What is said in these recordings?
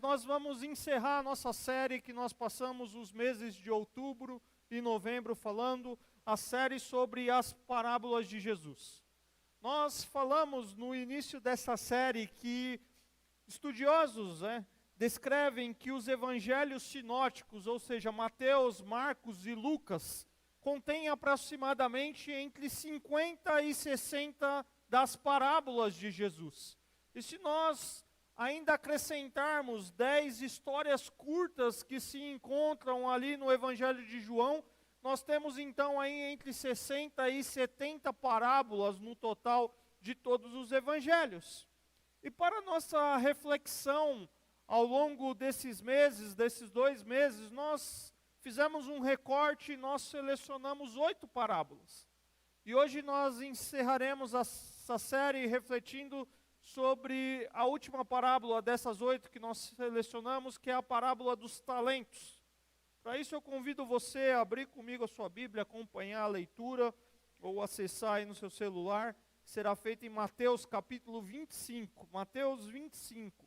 nós vamos encerrar a nossa série que nós passamos os meses de outubro e novembro falando, a série sobre as parábolas de Jesus. Nós falamos no início dessa série que estudiosos descrevem que os evangelhos sinóticos, ou seja, Mateus, Marcos e Lucas, contêm aproximadamente entre 50 e 60 das parábolas de Jesus. E se nós ainda acrescentarmos 10 histórias curtas que se encontram ali no Evangelho de João, nós temos então aí entre 60 e 70 parábolas no total de todos os evangelhos. E para nossa reflexão ao longo desses meses, desses 2 meses, nós fizemos um recorte e nós selecionamos 8 parábolas. E hoje nós encerraremos essa série refletindo sobre a última parábola dessas 8 que nós selecionamos, que é a parábola dos talentos. Para isso eu convido você a abrir comigo a sua Bíblia, acompanhar a leitura, ou acessar aí no seu celular, que será feita em Mateus capítulo 25. Mateus 25.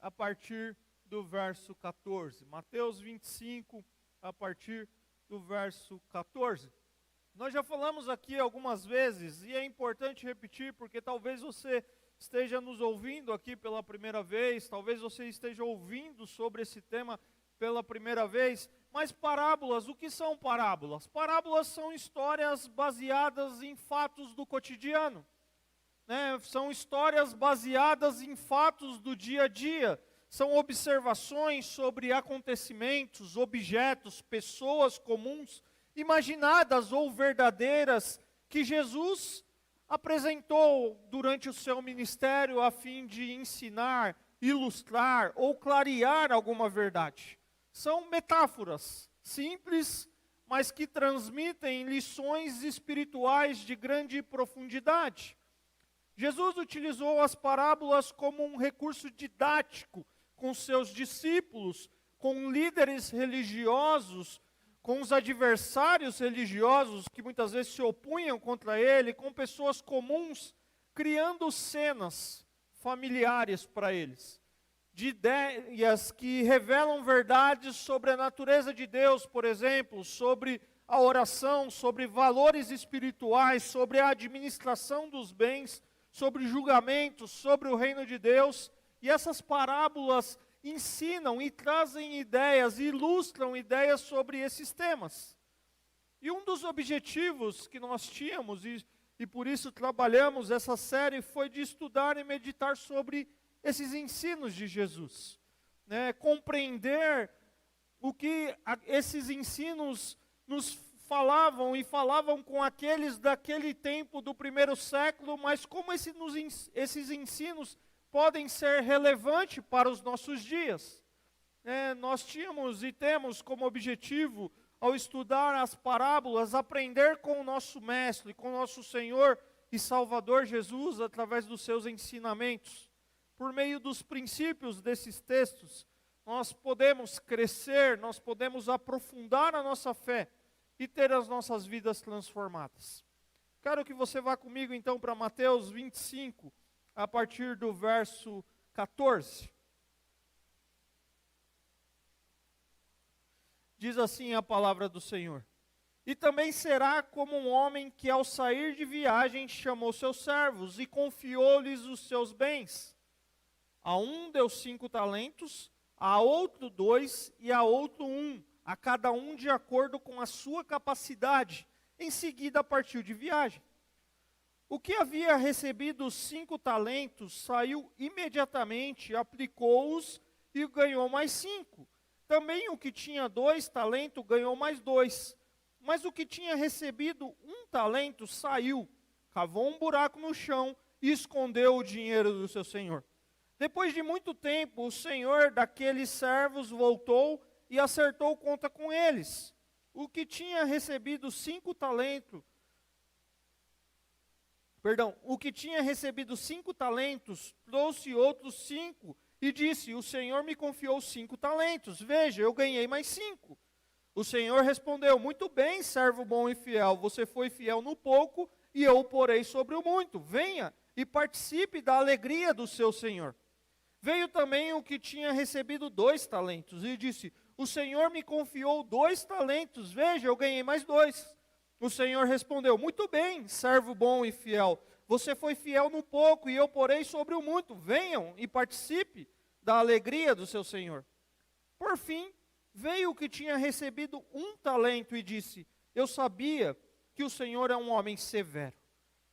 A partir do verso 14. Mateus 25, a partir do verso 14. Nós já falamos aqui algumas vezes, e é importante repetir, porque talvez você esteja nos ouvindo aqui pela primeira vez, talvez você esteja ouvindo sobre esse tema pela primeira vez, mas parábolas, o que são parábolas? Parábolas são histórias baseadas em fatos do cotidiano, São histórias baseadas em fatos do dia a dia, são observações sobre acontecimentos, objetos, pessoas comuns, imaginadas ou verdadeiras, que Jesus apresentou durante o seu ministério a fim de ensinar, ilustrar ou clarear alguma verdade. São metáforas simples, mas que transmitem lições espirituais de grande profundidade. Jesus utilizou as parábolas como um recurso didático com seus discípulos, com líderes religiosos, com os adversários religiosos que muitas vezes se opunham contra ele, com pessoas comuns, criando cenas familiares para eles, de ideias que revelam verdades sobre a natureza de Deus, por exemplo, sobre a oração, sobre valores espirituais, sobre a administração dos bens, sobre julgamentos, sobre o reino de Deus. E essas parábolas ensinam e trazem ideias, ilustram ideias sobre esses temas. E um dos objetivos que nós tínhamos, e por isso trabalhamos essa série, foi de estudar e meditar sobre esses ensinos de Jesus. Compreender o que esses ensinos nos falavam, e falavam com aqueles daquele tempo do primeiro século, mas como esses ensinos podem ser relevantes para os nossos dias. Nós tínhamos e temos como objetivo, ao estudar as parábolas, aprender com o nosso Mestre, com o nosso Senhor e Salvador Jesus, através dos seus ensinamentos. Por meio dos princípios desses textos, nós podemos crescer, nós podemos aprofundar a nossa fé e ter as nossas vidas transformadas. Quero que você vá comigo então para Mateus 25, a partir do verso 14. Diz assim a palavra do Senhor: E também será como um homem que ao sair de viagem chamou seus servos e confiou-lhes os seus bens. A um deu 5 talentos, a outro 2 e a outro 1, a cada um de acordo com a sua capacidade. Em seguida partiu de viagem. O que havia recebido os 5 talentos saiu imediatamente, aplicou-os e ganhou mais 5. Também o que tinha 2 talentos ganhou mais 2. Mas o que tinha recebido 1 talento saiu, cavou um buraco no chão e escondeu o dinheiro do seu senhor. Depois de muito tempo, o senhor daqueles servos voltou e acertou conta com eles. O que tinha recebido 5 talentos, trouxe outros 5 e disse: o Senhor me confiou 5 talentos, veja, eu ganhei mais 5. O Senhor respondeu: muito bem, servo bom e fiel, você foi fiel no pouco e eu o porei sobre o muito. Venha e participe da alegria do seu senhor. Veio também o que tinha recebido 2 talentos, e disse: o Senhor me confiou 2 talentos, veja, eu ganhei mais 2. O Senhor respondeu: muito bem, servo bom e fiel. Você foi fiel no pouco, e eu porei sobre o muito. Venham e participe da alegria do seu senhor. Por fim, veio o que tinha recebido 1 talento e disse: eu sabia que o Senhor é um homem severo,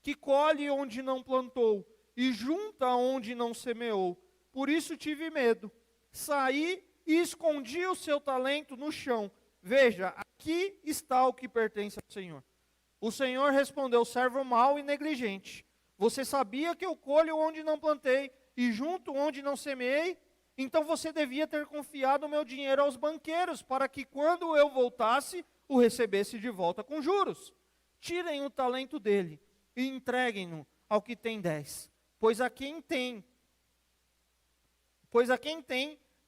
que colhe onde não plantou e junta onde não semeou. Por isso tive medo. Saí e escondi o seu talento no chão. Veja, aqui está o que pertence ao Senhor. O Senhor respondeu: servo mau e negligente. Você sabia que eu colho onde não plantei e junto onde não semeei? Então você devia ter confiado o meu dinheiro aos banqueiros, para que quando eu voltasse, o recebesse de volta com juros. Tirem o talento dele e entreguem-no ao que tem 10. Pois a quem tem,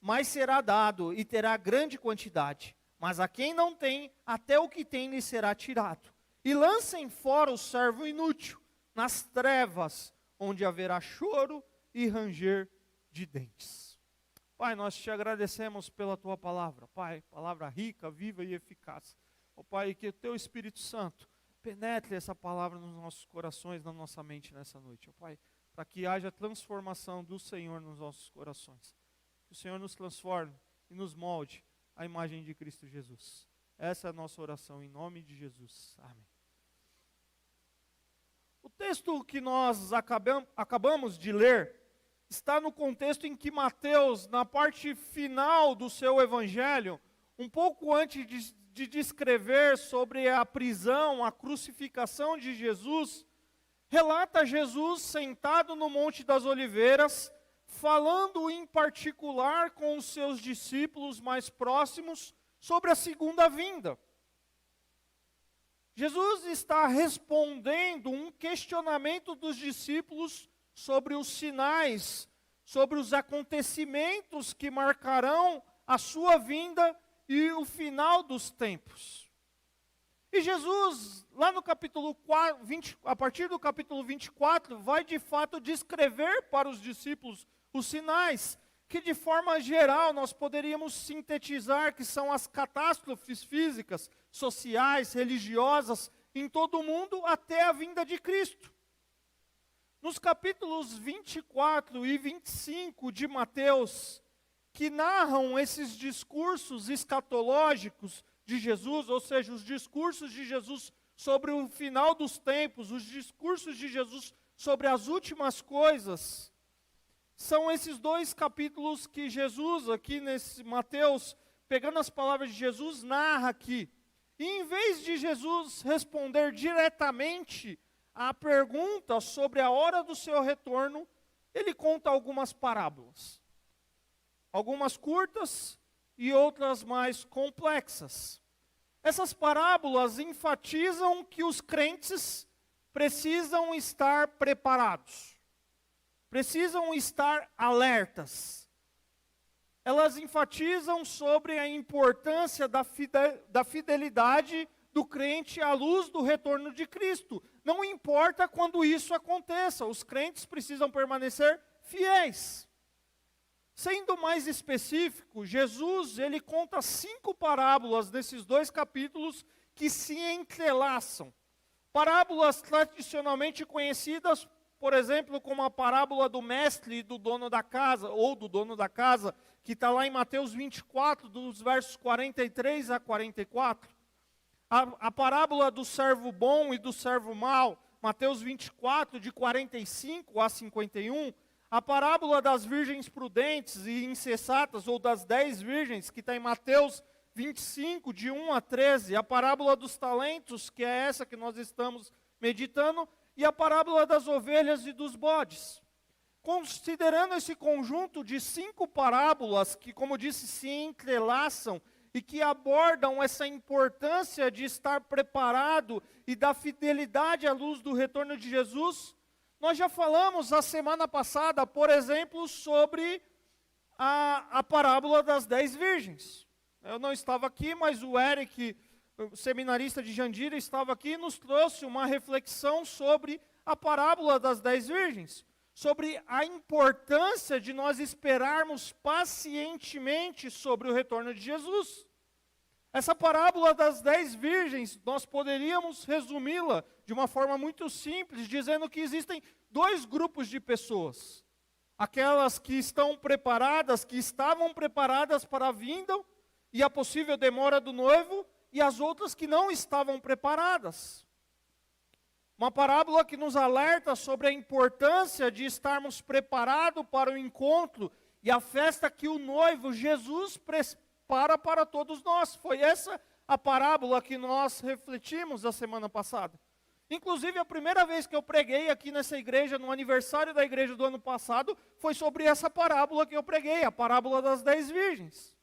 mais será dado e terá grande quantidade. Mas a quem não tem, até o que tem lhe será tirado. E lancem fora o servo inútil, nas trevas, onde haverá choro e ranger de dentes. Pai, nós te agradecemos pela tua palavra, Pai, palavra rica, viva e eficaz. Ó Pai, que o teu Espírito Santo penetre essa palavra nos nossos corações, na nossa mente nessa noite, ó Pai, para que haja transformação do Senhor nos nossos corações. Que o Senhor nos transforme e nos molde à imagem de Cristo Jesus. Essa é a nossa oração, em nome de Jesus. Amém. O texto que nós acabamos de ler está no contexto em que Mateus, na parte final do seu evangelho, um pouco antes de descrever sobre a prisão, a crucificação de Jesus, relata Jesus sentado no Monte das Oliveiras, falando em particular com os seus discípulos mais próximos sobre a segunda vinda. Jesus está respondendo um questionamento dos discípulos sobre os sinais, sobre os acontecimentos que marcarão a sua vinda e o final dos tempos. E Jesus, lá no capítulo 20, a partir do capítulo 24, vai de fato descrever para os discípulos os sinais, que de forma geral nós poderíamos sintetizar que são as catástrofes físicas, sociais, religiosas, em todo o mundo até a vinda de Cristo. Nos capítulos 24 e 25 de Mateus, que narram esses discursos escatológicos de Jesus, ou seja, os discursos de Jesus sobre o final dos tempos, os discursos de Jesus sobre as últimas coisas, são esses 2 capítulos que Jesus, aqui nesse Mateus, pegando as palavras de Jesus, narra aqui. E em vez de Jesus responder diretamente à pergunta sobre a hora do seu retorno, ele conta algumas parábolas. Algumas curtas e outras mais complexas. Essas parábolas enfatizam que os crentes precisam estar preparados. Precisam estar alertas. Elas enfatizam sobre a importância da fidelidade do crente à luz do retorno de Cristo. Não importa quando isso aconteça, os crentes precisam permanecer fiéis. Sendo mais específico, Jesus, ele conta 5 parábolas nesses 2 capítulos que se entrelaçam. Parábolas tradicionalmente conhecidas, por exemplo, como a parábola do mestre e do dono da casa, ou do dono da casa, que está lá em Mateus 24, dos versos 43 a 44. A parábola do servo bom e do servo mau, Mateus 24, de 45 a 51. A parábola das virgens prudentes e insensatas, ou das 10 virgens, que está em Mateus 25, de 1 a 13. A parábola dos talentos, que é essa que nós estamos meditando, e a parábola das ovelhas e dos bodes. Considerando esse conjunto de 5 parábolas, que, como disse, se entrelaçam e que abordam essa importância de estar preparado e da fidelidade à luz do retorno de Jesus, nós já falamos a semana passada, por exemplo, sobre a parábola das 10 virgens. Eu não estava aqui, mas o Eric, o seminarista de Jandira, estava aqui e nos trouxe uma reflexão sobre a parábola das 10 virgens, sobre a importância de nós esperarmos pacientemente sobre o retorno de Jesus. Essa parábola das 10 virgens, nós poderíamos resumi-la de uma forma muito simples, dizendo que existem dois grupos de pessoas. Aquelas que estão preparadas, que estavam preparadas para a vinda e a possível demora do noivo, e as outras que não estavam preparadas. Uma parábola que nos alerta sobre a importância de estarmos preparados para o encontro e a festa que o noivo, Jesus, prepara para todos nós. Foi essa a parábola que nós refletimos a semana passada. Inclusive, a primeira vez que eu preguei aqui nessa igreja, no aniversário da igreja do ano passado, foi sobre essa parábola que eu preguei, a parábola das 10 virgens.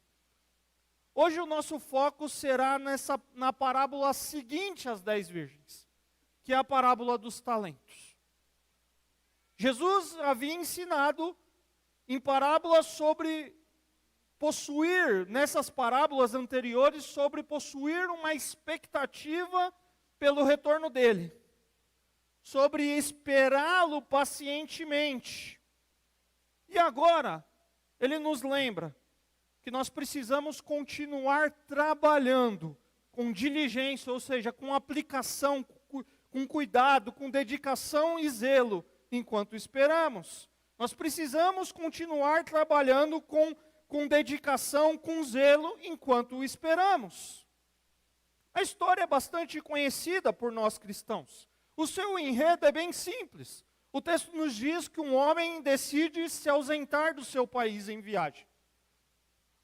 Hoje o nosso foco será na parábola seguinte às 10 virgens, que é a parábola dos talentos. Jesus havia ensinado em parábolas sobre possuir, nessas parábolas anteriores, sobre possuir uma expectativa pelo retorno dele, sobre esperá-lo pacientemente. E agora, ele nos lembra que nós precisamos continuar trabalhando com diligência, ou seja, com aplicação, com cuidado, com dedicação e zelo, enquanto esperamos. Nós precisamos continuar trabalhando com dedicação, com zelo, enquanto esperamos. A história é bastante conhecida por nós cristãos. O seu enredo é bem simples. O texto nos diz que um homem decide se ausentar do seu país em viagem.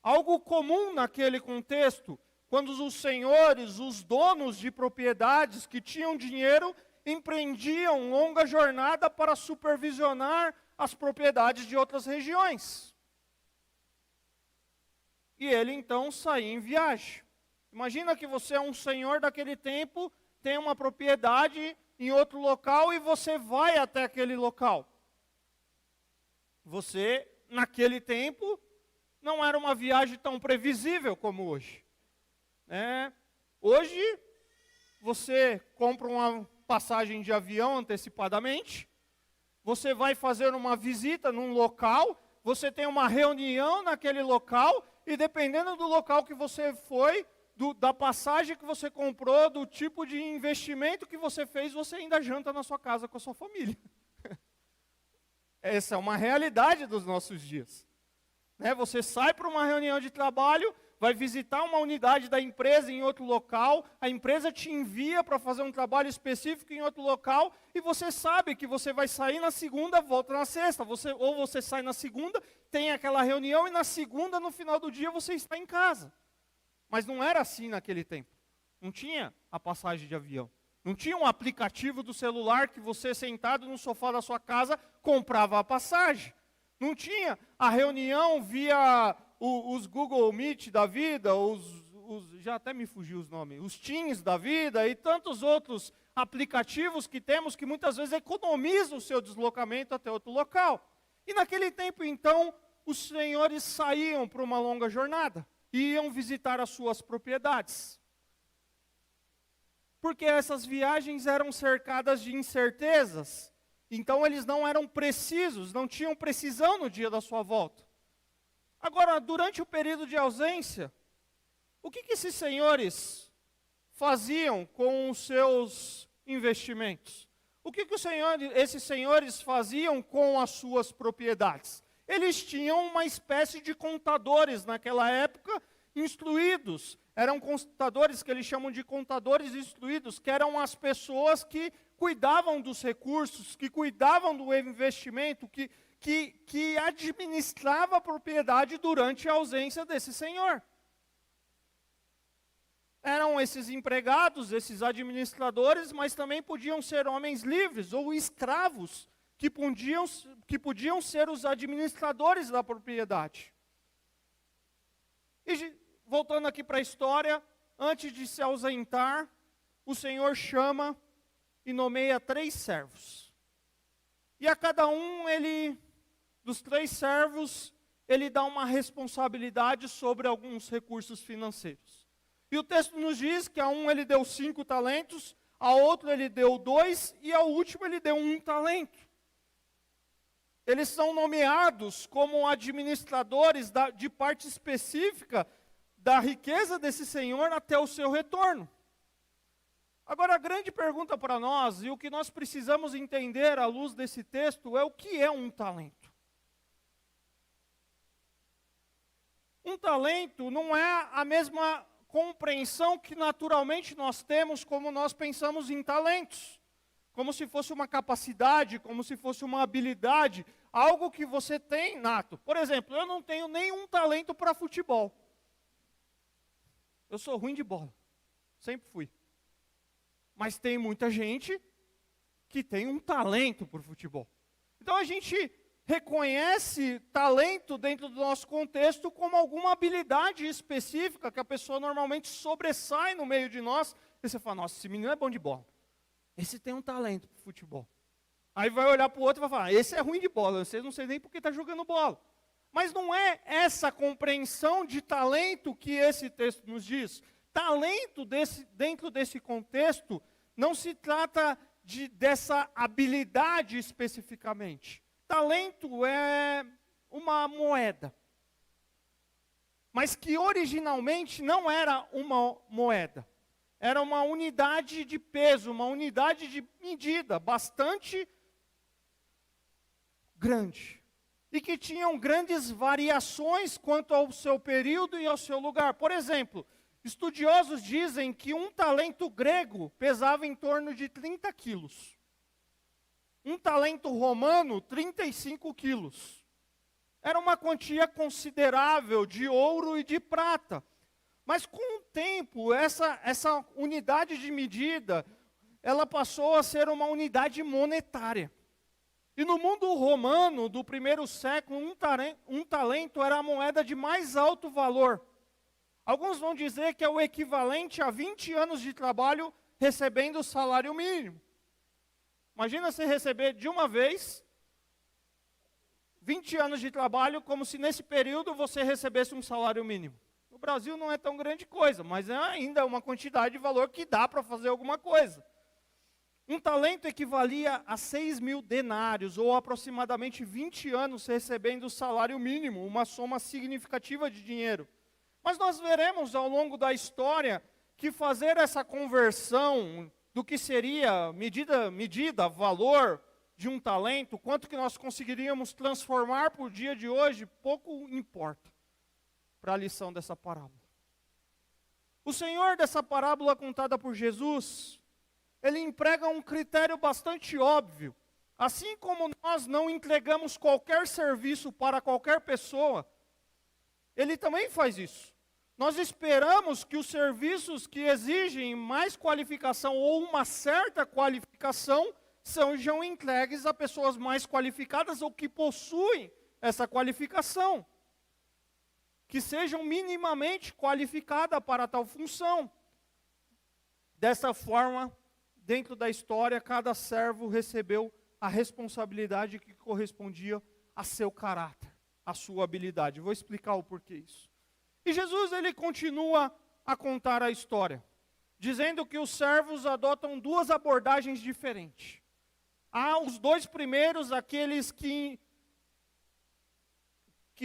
Algo comum naquele contexto, quando os senhores, os donos de propriedades que tinham dinheiro, empreendiam longa jornada para supervisionar as propriedades de outras regiões. E ele então saía em viagem. Imagina que você é um senhor daquele tempo, tem uma propriedade em outro local e você vai até aquele local. Você, naquele tempo, não era uma viagem tão previsível como hoje. Hoje, você compra uma passagem de avião antecipadamente, você vai fazer uma visita num local, você tem uma reunião naquele local, e dependendo do local que você foi, da passagem que você comprou, do tipo de investimento que você fez, você ainda janta na sua casa com a sua família. Essa é uma realidade dos nossos dias. Você sai para uma reunião de trabalho, vai visitar uma unidade da empresa em outro local, a empresa te envia para fazer um trabalho específico em outro local, e você sabe que você vai sair na segunda, volta na sexta. Ou você sai na segunda, tem aquela reunião, e na segunda, no final do dia, você está em casa. Mas não era assim naquele tempo. Não tinha a passagem de avião. Não tinha um aplicativo do celular que você, sentado no sofá da sua casa, comprava a passagem. Não tinha a reunião via os Google Meet da vida, já até me fugiu os nomes, os Teams da vida e tantos outros aplicativos que temos que muitas vezes economizam o seu deslocamento até outro local. E naquele tempo, então, os senhores saíam para uma longa jornada e iam visitar as suas propriedades. Porque essas viagens eram cercadas de incertezas, então eles não eram precisos, não tinham precisão no dia da sua volta. Agora, durante o período de ausência, o que esses senhores faziam com os seus investimentos? O que esses senhores faziam com as suas propriedades? Eles tinham uma espécie de contadores naquela época, instruídos. Eram contadores que eles chamam de contadores instruídos, que eram as pessoas que cuidavam dos recursos, que cuidavam do investimento, que administrava a propriedade durante a ausência desse senhor. Eram esses empregados, esses administradores, mas também podiam ser homens livres ou escravos, que podiam ser os administradores da propriedade. E voltando aqui para a história, antes de se ausentar, o Senhor chama e nomeia 3 servos. E a cada um, dos 3 servos, ele dá uma responsabilidade sobre alguns recursos financeiros. E o texto nos diz que a um ele deu 5 talentos, a outro ele deu 2 e ao último ele deu 1 talento. Eles são nomeados como administradores de parte específica da riqueza desse senhor até o seu retorno. Agora, a grande pergunta para nós, e o que nós precisamos entender à luz desse texto, é o que é um talento. Um talento não é a mesma compreensão que naturalmente nós temos como nós pensamos em talentos. Como se fosse uma capacidade, como se fosse uma habilidade, algo que você tem nato. Por exemplo, eu não tenho nenhum talento para futebol. Eu sou ruim de bola, sempre fui. Mas tem muita gente que tem um talento por futebol. Então a gente reconhece talento dentro do nosso contexto como alguma habilidade específica que a pessoa normalmente sobressai no meio de nós. E você fala, nossa, esse menino é bom de bola. Esse tem um talento para futebol. Aí vai olhar para o outro e vai falar, esse é ruim de bola, você não sei nem porque está jogando bola. Mas não é essa compreensão de talento que esse texto nos diz. Talento dentro desse contexto não se trata dessa habilidade especificamente. Talento é uma moeda, mas que originalmente não era uma moeda. Era uma unidade de peso, uma unidade de medida bastante grande. E que tinham grandes variações quanto ao seu período e ao seu lugar. Por exemplo, estudiosos dizem que um talento grego pesava em torno de 30 quilos. Um talento romano, 35 quilos. Era uma quantia considerável de ouro e de prata. Mas com o tempo, essa unidade de medida, ela passou a ser uma unidade monetária. E no mundo romano do primeiro século, um talento era a moeda de mais alto valor. Alguns vão dizer que é o equivalente a 20 anos de trabalho recebendo o salário mínimo. Imagina você receber de uma vez 20 anos de trabalho, como se nesse período você recebesse um salário mínimo. No Brasil não é tão grande coisa, mas é ainda uma quantidade de valor que dá para fazer alguma coisa. Um talento equivalia a 6.000 denários, ou aproximadamente 20 anos recebendo o salário mínimo, uma soma significativa de dinheiro. Mas nós veremos ao longo da história que fazer essa conversão do que seria medida, valor de um talento, quanto que nós conseguiríamos transformar por dia de hoje, pouco importa para a lição dessa parábola. O Senhor dessa parábola contada por Jesus, ele emprega um critério bastante óbvio. Assim como nós não entregamos qualquer serviço para qualquer pessoa, ele também faz isso. Nós esperamos que os serviços que exigem mais qualificação ou uma certa qualificação sejam entregues a pessoas mais qualificadas ou que possuem essa qualificação. Que sejam minimamente qualificadas para tal função. Dessa forma, dentro da história, cada servo recebeu a responsabilidade que correspondia a seu caráter, a sua habilidade. Vou explicar o porquê isso. E Jesus, ele continua a contar a história, dizendo que os servos adotam duas abordagens diferentes. Há os dois primeiros, aqueles que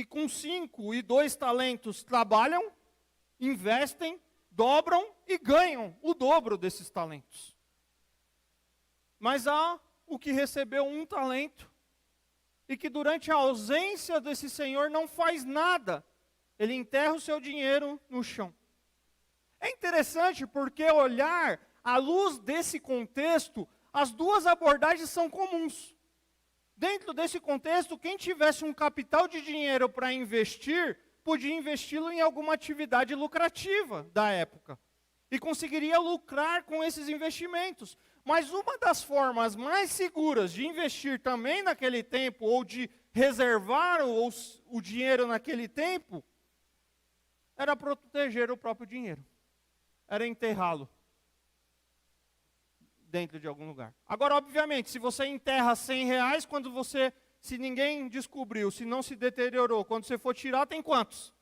com 5 e 2 talentos trabalham, investem, dobram e ganham o dobro desses talentos. Mas há o que recebeu 1 talento e que durante a ausência desse senhor não faz nada. Ele enterra o seu dinheiro no chão. É interessante porque olhar à luz desse contexto, as duas abordagens são comuns. Dentro desse contexto, quem tivesse um capital de dinheiro para investir, podia investi-lo em alguma atividade lucrativa da época. E conseguiria lucrar com esses investimentos. Mas uma das formas mais seguras de investir também naquele tempo, ou de reservar o dinheiro naquele tempo, era proteger o próprio dinheiro. Era enterrá-lo dentro de algum lugar. Agora, obviamente, se você enterra R$100, se ninguém descobriu, se não se deteriorou, quando você for tirar, tem quantos?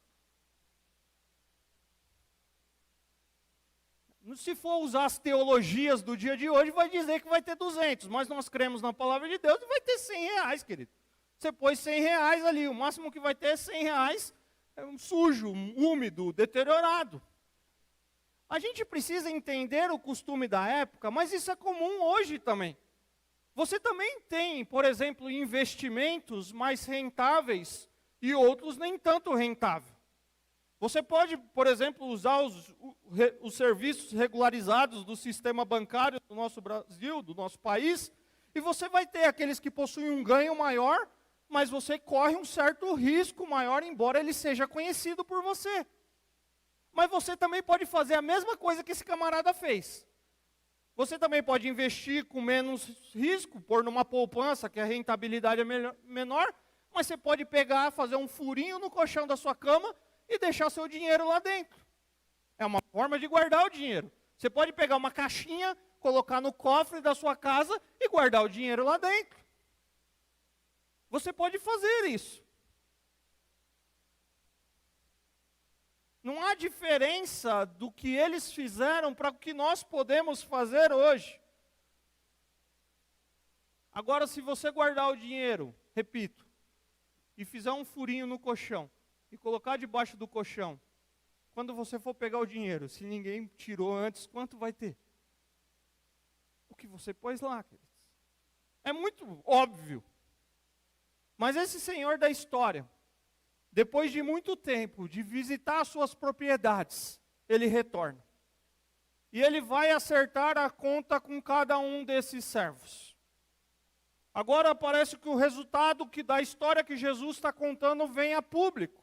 Se for usar as teologias do dia de hoje, vai dizer que vai ter 200, mas nós cremos na palavra de Deus e vai ter 100 reais, querido. Você pôs 100 reais ali, o máximo que vai ter é 100 reais, sujo, úmido, deteriorado. A gente precisa entender o costume da época, mas isso é comum hoje também. Você também tem, por exemplo, investimentos mais rentáveis e outros nem tanto rentáveis. Você pode, por exemplo, usar os serviços regularizados do sistema bancário do nosso Brasil, do nosso país, e você vai ter aqueles que possuem um ganho maior, mas você corre um certo risco maior, embora ele seja conhecido por você. Mas você também pode fazer a mesma coisa que esse camarada fez. Você também pode investir com menos risco, pôr numa poupança, que a rentabilidade é menor, mas você pode pegar, fazer um furinho no colchão da sua cama e deixar seu dinheiro lá dentro. É uma forma de guardar o dinheiro. Você pode pegar uma caixinha, colocar no cofre da sua casa e guardar o dinheiro lá dentro. Você pode fazer isso. Não há diferença do que eles fizeram para o que nós podemos fazer hoje. Agora, se você guardar o dinheiro, repito, e fizer um furinho no colchão, e colocar debaixo do colchão, quando você for pegar o dinheiro, se ninguém tirou antes, quanto vai ter? O que você pôs lá, queridos. É muito óbvio. Mas esse senhor da história, depois de muito tempo de visitar suas propriedades, ele retorna. E ele vai acertar a conta com cada um desses servos. Agora parece que o resultado da história que Jesus está contando vem a público.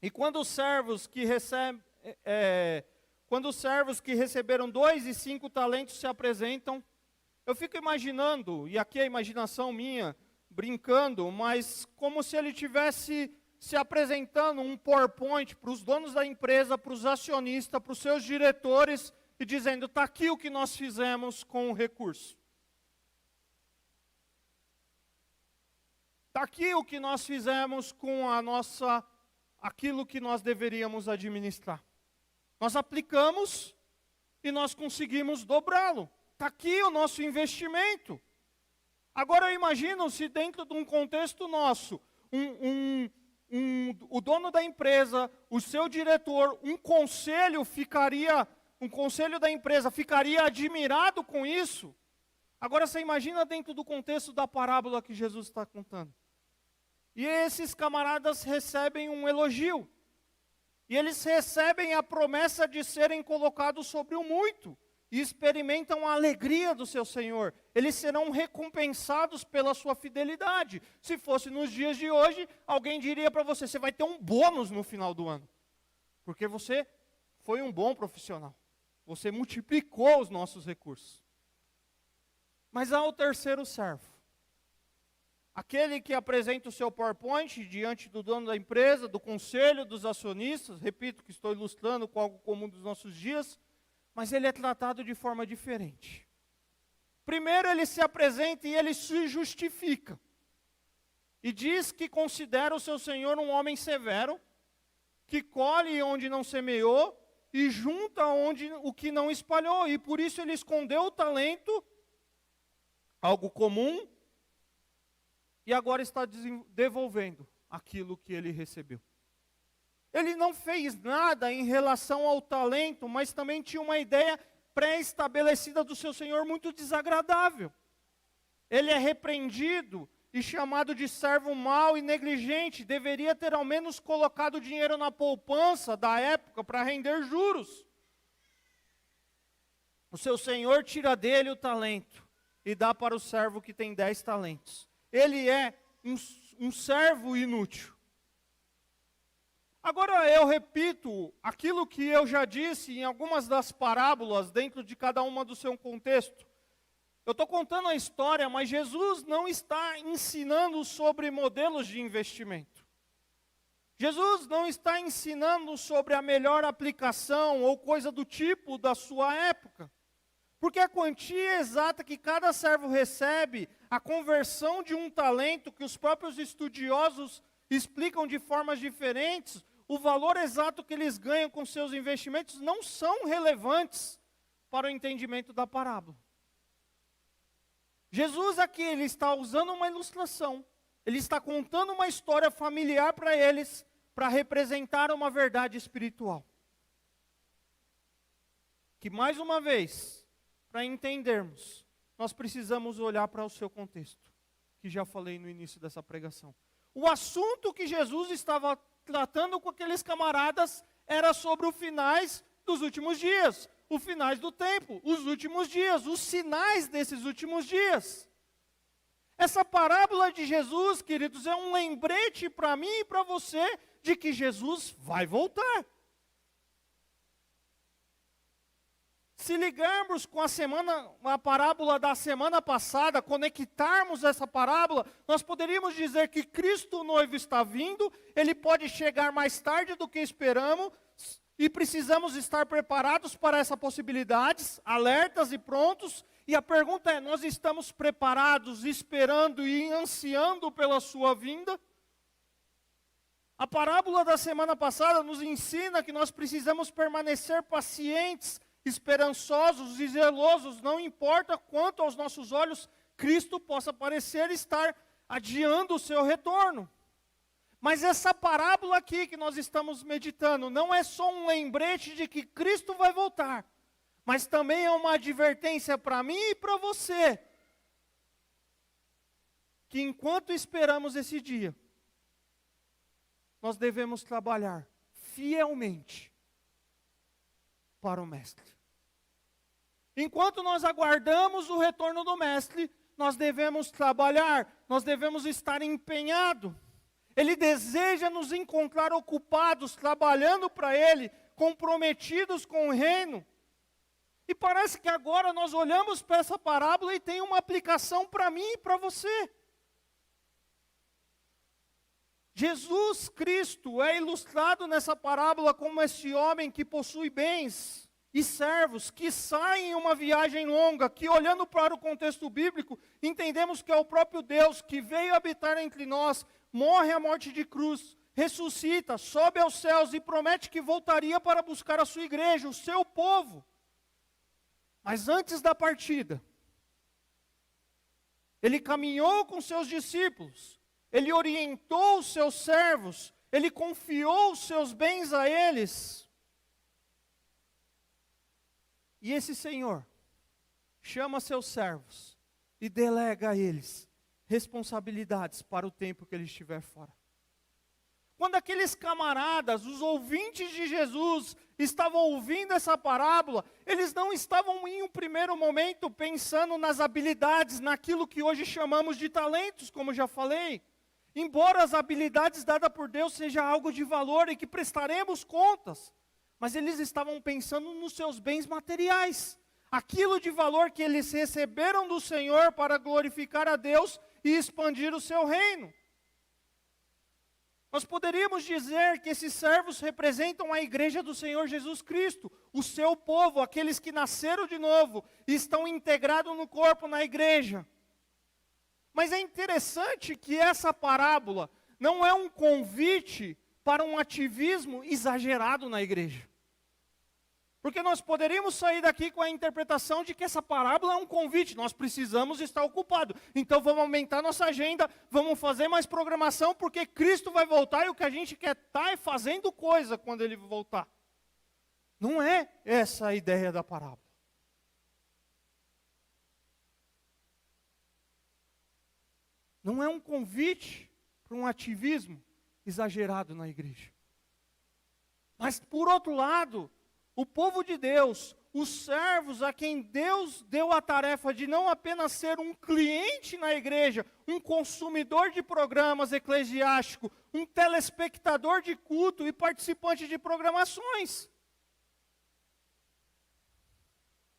E quando os servos que receberam 2 e 5 talentos se apresentam, eu fico imaginando, e aqui é a imaginação minha, brincando, mas como se ele tivesse se apresentando um PowerPoint para os donos da empresa, para os acionistas, para os seus diretores, e dizendo, está aqui o que nós fizemos com o recurso. Está aqui o que nós fizemos com aquilo que nós deveríamos administrar. Nós aplicamos e nós conseguimos dobrá-lo. Está aqui o nosso investimento. Agora eu imagino se dentro de um contexto nosso, o dono da empresa, o seu diretor, um conselho da empresa ficaria admirado com isso. Agora você imagina dentro do contexto da parábola que Jesus está contando. E esses camaradas recebem um elogio. E eles recebem a promessa de serem colocados sobre o muito. E experimentam a alegria do seu Senhor. Eles serão recompensados pela sua fidelidade. Se fosse nos dias de hoje, alguém diria para você, você vai ter um bônus no final do ano. Porque você foi um bom profissional. Você multiplicou os nossos recursos. Mas há o terceiro servo. Aquele que apresenta o seu PowerPoint diante do dono da empresa, do conselho, dos acionistas, repito que estou ilustrando com algo comum dos nossos dias, mas ele é tratado de forma diferente. Primeiro ele se apresenta e ele se justifica. E diz que considera o seu senhor um homem severo, que colhe onde não semeou e junta o que não espalhou. E por isso ele escondeu o talento, algo comum, e agora está devolvendo aquilo que ele recebeu. Ele não fez nada em relação ao talento, mas também tinha uma ideia pré-estabelecida do seu senhor muito desagradável. Ele é repreendido e chamado de servo mau e negligente, deveria ter ao menos colocado dinheiro na poupança da época para render juros. O seu senhor tira dele o talento e dá para o servo que tem 10 talentos. Ele é um servo inútil. Agora eu repito aquilo que eu já disse em algumas das parábolas, dentro de cada uma do seu contexto. Eu estou contando a história, mas Jesus não está ensinando sobre modelos de investimento. Jesus não está ensinando sobre a melhor aplicação ou coisa do tipo da sua época. Porque a quantia exata que cada servo recebe, a conversão de um talento que os próprios estudiosos explicam de formas diferentes, o valor exato que eles ganham com seus investimentos não são relevantes para o entendimento da parábola. Jesus aqui, ele está usando uma ilustração, ele está contando uma história familiar para eles, para representar uma verdade espiritual. Que mais uma vez, para entendermos, nós precisamos olhar para o seu contexto, que já falei no início dessa pregação. O assunto que Jesus estava tratando com aqueles camaradas era sobre os finais dos últimos dias, os finais do tempo, os últimos dias, os sinais desses últimos dias. Essa parábola de Jesus, queridos, é um lembrete para mim e para você de que Jesus vai voltar. Se ligarmos com a parábola da semana passada, conectarmos essa parábola, nós poderíamos dizer que Cristo o noivo está vindo, ele pode chegar mais tarde do que esperamos, e precisamos estar preparados para essas possibilidades, alertas e prontos. E a pergunta é, nós estamos preparados, esperando e ansiando pela sua vinda? A parábola da semana passada nos ensina que nós precisamos permanecer pacientes, esperançosos e zelosos, não importa quanto aos nossos olhos Cristo possa parecer estar adiando o seu retorno. Mas essa parábola aqui que nós estamos meditando não é só um lembrete de que Cristo vai voltar, mas também é uma advertência para mim e para você, que enquanto esperamos esse dia, nós devemos trabalhar fielmente para o Mestre. Enquanto nós aguardamos o retorno do Mestre, nós devemos trabalhar, nós devemos estar empenhados. Ele deseja nos encontrar ocupados, trabalhando para Ele, comprometidos com o reino. E parece que agora nós olhamos para essa parábola e tem uma aplicação para mim e para você. Jesus Cristo é ilustrado nessa parábola como esse homem que possui bens e servos, que saem em uma viagem longa, que olhando para o contexto bíblico, entendemos que é o próprio Deus que veio habitar entre nós, morre a morte de cruz, ressuscita, sobe aos céus e promete que voltaria para buscar a sua igreja, o seu povo. Mas antes da partida, ele caminhou com seus discípulos, ele orientou os seus servos, ele confiou os seus bens a eles. E esse Senhor chama seus servos e delega a eles responsabilidades para o tempo que ele estiver fora. Quando aqueles camaradas, os ouvintes de Jesus, estavam ouvindo essa parábola, eles não estavam em um primeiro momento pensando nas habilidades, naquilo que hoje chamamos de talentos, como já falei. Embora as habilidades dadas por Deus seja algo de valor e que prestaremos contas, mas eles estavam pensando nos seus bens materiais, aquilo de valor que eles receberam do Senhor para glorificar a Deus e expandir o seu reino. Nós poderíamos dizer que esses servos representam a igreja do Senhor Jesus Cristo, o seu povo, aqueles que nasceram de novo e estão integrados no corpo, na igreja. Mas é interessante que essa parábola não é um convite para um ativismo exagerado na igreja. Porque nós poderíamos sair daqui com a interpretação de que essa parábola é um convite, nós precisamos estar ocupados. Então vamos aumentar nossa agenda, vamos fazer mais programação, porque Cristo vai voltar e o que a gente quer estar é fazendo coisa quando Ele voltar. Não é essa a ideia da parábola. Não é um convite para um ativismo exagerado na igreja. Mas, por outro lado, o povo de Deus, os servos a quem Deus deu a tarefa de não apenas ser um cliente na igreja, um consumidor de programas eclesiásticos, um telespectador de culto e participante de programações.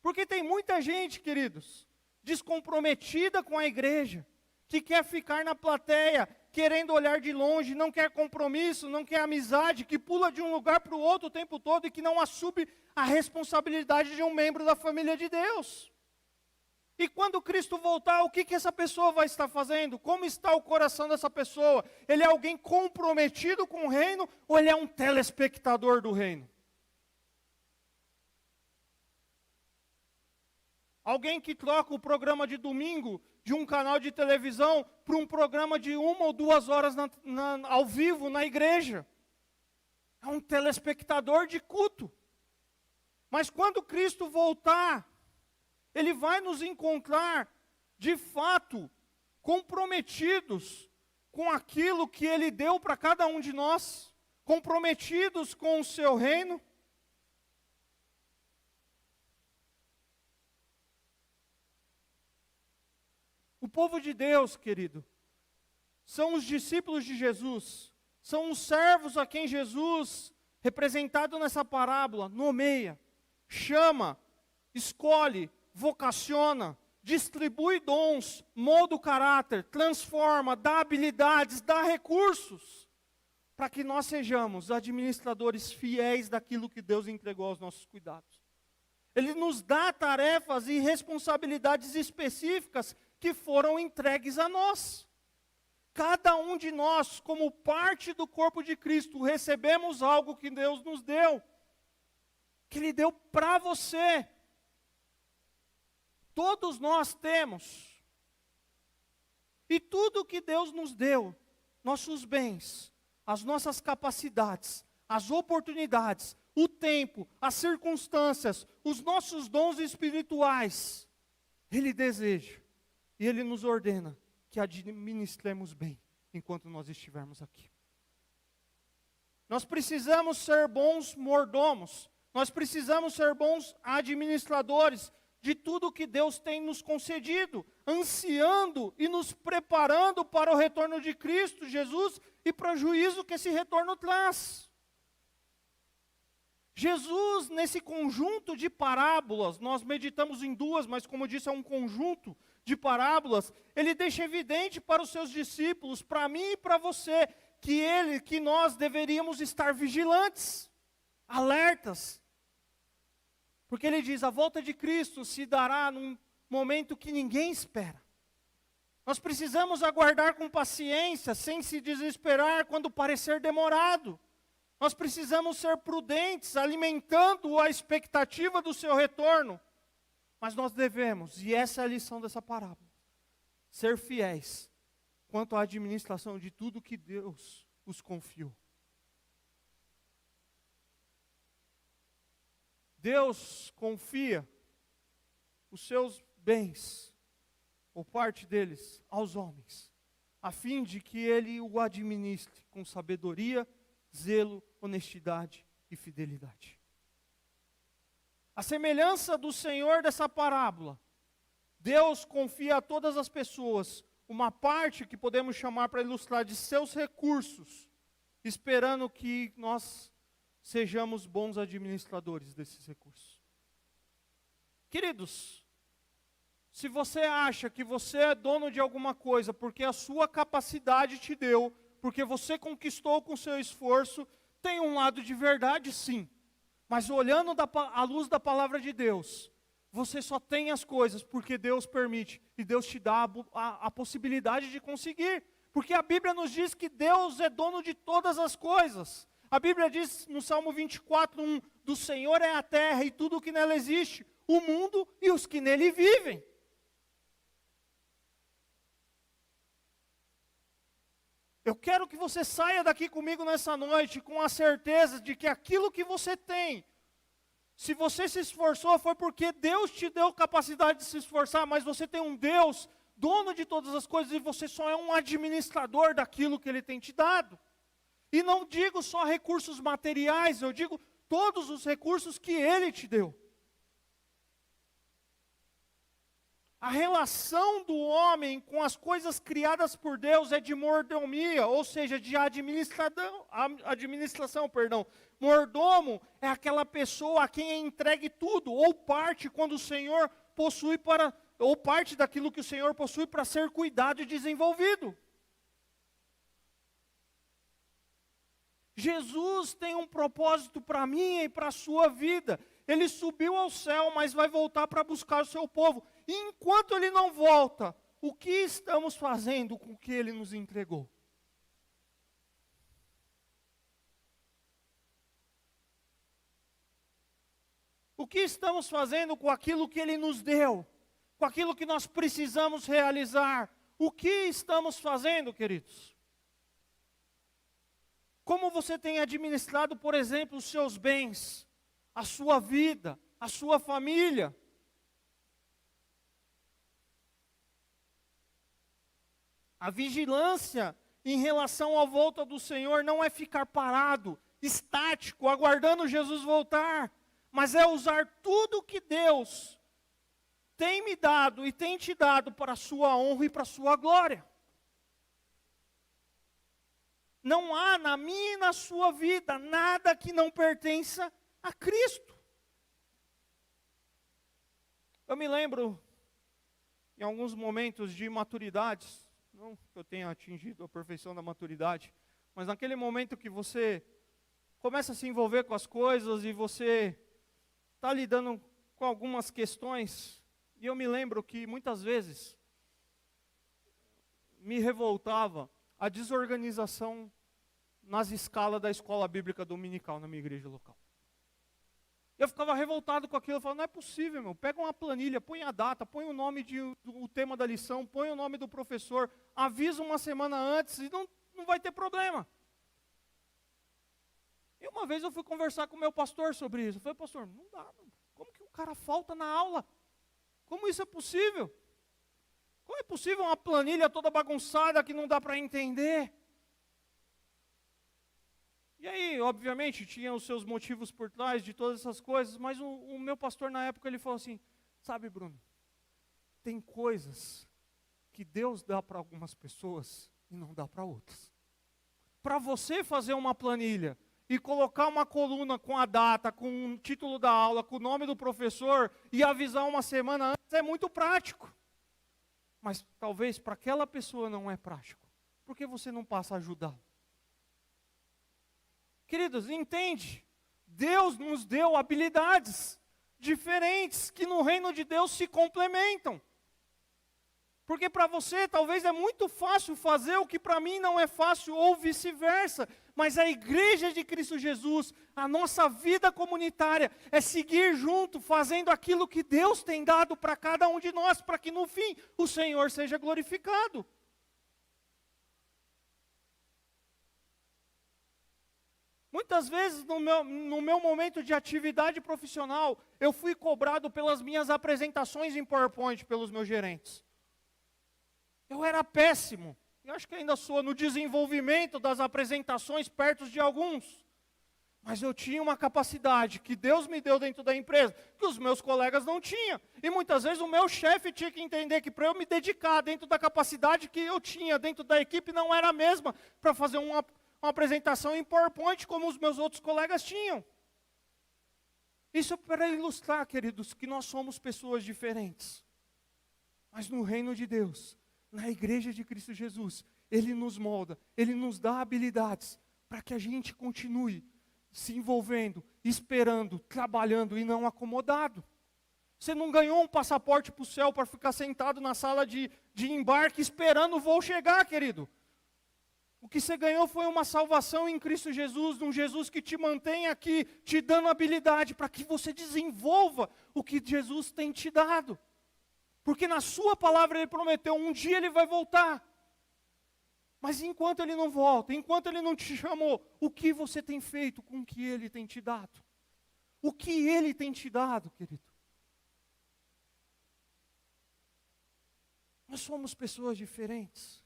Porque tem muita gente, queridos, descomprometida com a igreja, que quer ficar na plateia, querendo olhar de longe, não quer compromisso, não quer amizade, que pula de um lugar para o outro o tempo todo e que não assume a responsabilidade de um membro da família de Deus. E quando Cristo voltar, o que essa pessoa vai estar fazendo? Como está o coração dessa pessoa? Ele é alguém comprometido com o reino ou ele é um telespectador do reino? Alguém que troca o programa de domingo de um canal de televisão para um programa de 1 ou 2 horas ao vivo na igreja. É um telespectador de culto. Mas quando Cristo voltar, Ele vai nos encontrar, de fato, comprometidos com aquilo que Ele deu para cada um de nós, comprometidos com o seu reino. O povo de Deus, querido, são os discípulos de Jesus, são os servos a quem Jesus, representado nessa parábola, nomeia, chama, escolhe, vocaciona, distribui dons, molda o caráter, transforma, dá habilidades, dá recursos, para que nós sejamos administradores fiéis daquilo que Deus entregou aos nossos cuidados. Ele nos dá tarefas e responsabilidades específicas que foram entregues a nós. Cada um de nós, como parte do corpo de Cristo, recebemos algo que Deus nos deu, que Ele deu para você. Todos nós temos. E tudo que Deus nos deu, nossos bens, as nossas capacidades, as oportunidades, o tempo, as circunstâncias, os nossos dons espirituais, Ele deseja e Ele nos ordena que administremos bem enquanto nós estivermos aqui. Nós precisamos ser bons mordomos, nós precisamos ser bons administradores de tudo que Deus tem nos concedido, ansiando e nos preparando para o retorno de Cristo Jesus e para o juízo que esse retorno traz. Jesus, nesse conjunto de parábolas, nós meditamos em 2, mas como eu disse, é um conjunto de parábolas, ele deixa evidente para os seus discípulos, para mim e para você, que nós deveríamos estar vigilantes, alertas. Porque ele diz, a volta de Cristo se dará num momento que ninguém espera. Nós precisamos aguardar com paciência, sem se desesperar quando parecer demorado. Nós precisamos ser prudentes, alimentando a expectativa do seu retorno. Mas nós devemos, e essa é a lição dessa parábola, ser fiéis quanto à administração de tudo que Deus os confiou. Deus confia os seus bens, ou parte deles, aos homens, a fim de que Ele o administre com sabedoria, zelo, honestidade e fidelidade. A semelhança do Senhor dessa parábola, Deus confia a todas as pessoas uma parte que podemos chamar para ilustrar de seus recursos, esperando que nós sejamos bons administradores desses recursos. Queridos, se você acha que você é dono de alguma coisa porque a sua capacidade te deu, porque você conquistou com seu esforço, tem um lado de verdade, sim. Mas olhando à luz da palavra de Deus, você só tem as coisas porque Deus permite e Deus te dá a possibilidade de conseguir. Porque a Bíblia nos diz que Deus é dono de todas as coisas. A Bíblia diz no Salmo 24:1, do Senhor é a terra e tudo o que nela existe, o mundo e os que nele vivem. Eu quero que você saia daqui comigo nessa noite com a certeza de que aquilo que você tem, se você se esforçou foi porque Deus te deu capacidade de se esforçar, mas você tem um Deus, dono de todas as coisas, e você só é um administrador daquilo que Ele tem te dado. E não digo só recursos materiais, eu digo todos os recursos que Ele te deu. A relação do homem com as coisas criadas por Deus é de mordomia, ou seja, de administração. Mordomo é aquela pessoa a quem é entregue tudo, ou parte quando o Senhor possui ou parte daquilo que o Senhor possui para ser cuidado e desenvolvido. Jesus tem um propósito para mim e para a sua vida. Ele subiu ao céu, mas vai voltar para buscar o seu povo. E enquanto Ele não volta, o que estamos fazendo com o que Ele nos entregou? O que estamos fazendo com aquilo que Ele nos deu? Com aquilo que nós precisamos realizar? O que estamos fazendo, queridos? Como você tem administrado, por exemplo, os seus bens, a sua vida, a sua família? A vigilância em relação à volta do Senhor não é ficar parado, estático, aguardando Jesus voltar, mas é usar tudo que Deus tem me dado e tem te dado para a sua honra e para a sua glória. Não há na minha e na sua vida nada que não pertença a Cristo. Eu me lembro, em alguns momentos de maturidades, não que eu tenha atingido a perfeição da maturidade, mas naquele momento que você começa a se envolver com as coisas e você está lidando com algumas questões, e eu me lembro que muitas vezes me revoltava a desorganização nas escalas da escola bíblica dominical na minha igreja local. Eu ficava revoltado com aquilo, eu falava, não é possível, meu, pega uma planilha, põe a data, põe o nome o tema da lição, põe o nome do professor, avisa uma semana antes e não vai ter problema. E uma vez eu fui conversar com o meu pastor sobre isso. Eu falei, pastor, não dá, não. Como que o cara falta na aula? Como isso é possível? Como é possível uma planilha toda bagunçada que não dá para entender? E aí, obviamente, tinha os seus motivos por trás de todas essas coisas, mas o meu pastor na época, ele falou assim, sabe, Bruno, tem coisas que Deus dá para algumas pessoas e não dá para outras. Para você fazer uma planilha e colocar uma coluna com a data, com o título da aula, com o nome do professor e avisar uma semana antes é muito prático. Mas talvez para aquela pessoa não é prático. Por que você não passa a ajudá-lo? Queridos, entende? Deus nos deu habilidades diferentes que no reino de Deus se complementam. Porque para você talvez é muito fácil fazer o que para mim não é fácil, ou vice-versa. Mas a igreja de Cristo Jesus, a nossa vida comunitária, é seguir junto, fazendo aquilo que Deus tem dado para cada um de nós, para que no fim o Senhor seja glorificado. Muitas vezes no meu momento de atividade profissional, eu fui cobrado pelas minhas apresentações em PowerPoint pelos meus gerentes. Eu era péssimo, eu acho que ainda sou no desenvolvimento das apresentações perto de alguns. Mas eu tinha uma capacidade que Deus me deu dentro da empresa, que os meus colegas não tinham. E muitas vezes o meu chefe tinha que entender que para eu me dedicar dentro da capacidade que eu tinha dentro da equipe, não era a mesma para fazer uma apresentação em PowerPoint como os meus outros colegas tinham. Isso é para ilustrar, queridos, que nós somos pessoas diferentes. Mas no reino de Deus, na igreja de Cristo Jesus, Ele nos molda, Ele nos dá habilidades para que a gente continue se envolvendo, esperando, trabalhando e não acomodado. Você não ganhou um passaporte para o céu para ficar sentado na sala de embarque esperando o voo chegar, querido. O que você ganhou foi uma salvação em Cristo Jesus, um Jesus que te mantém aqui, te dando habilidade para que você desenvolva o que Jesus tem te dado. Porque na sua palavra Ele prometeu, um dia Ele vai voltar. Mas enquanto Ele não volta, enquanto Ele não te chamou, o que você tem feito com o que Ele tem te dado? O que Ele tem te dado, querido? Nós somos pessoas diferentes.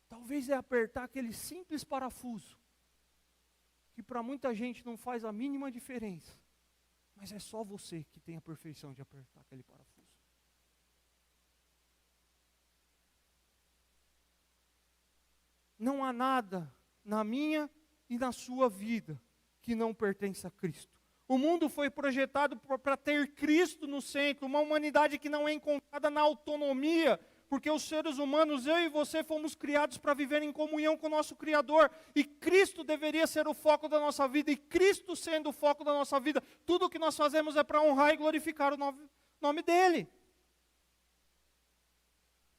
Talvez é apertar aquele simples parafuso, que para muita gente não faz a mínima diferença. Mas é só você que tem a perfeição de apertar aquele parafuso. Não há nada na minha e na sua vida que não pertence a Cristo. O mundo foi projetado para ter Cristo no centro, uma humanidade que não é encontrada na autonomia, porque os seres humanos, eu e você, fomos criados para viver em comunhão com o nosso Criador, e Cristo deveria ser o foco da nossa vida, e Cristo sendo o foco da nossa vida, tudo o que nós fazemos é para honrar e glorificar o nome dEle.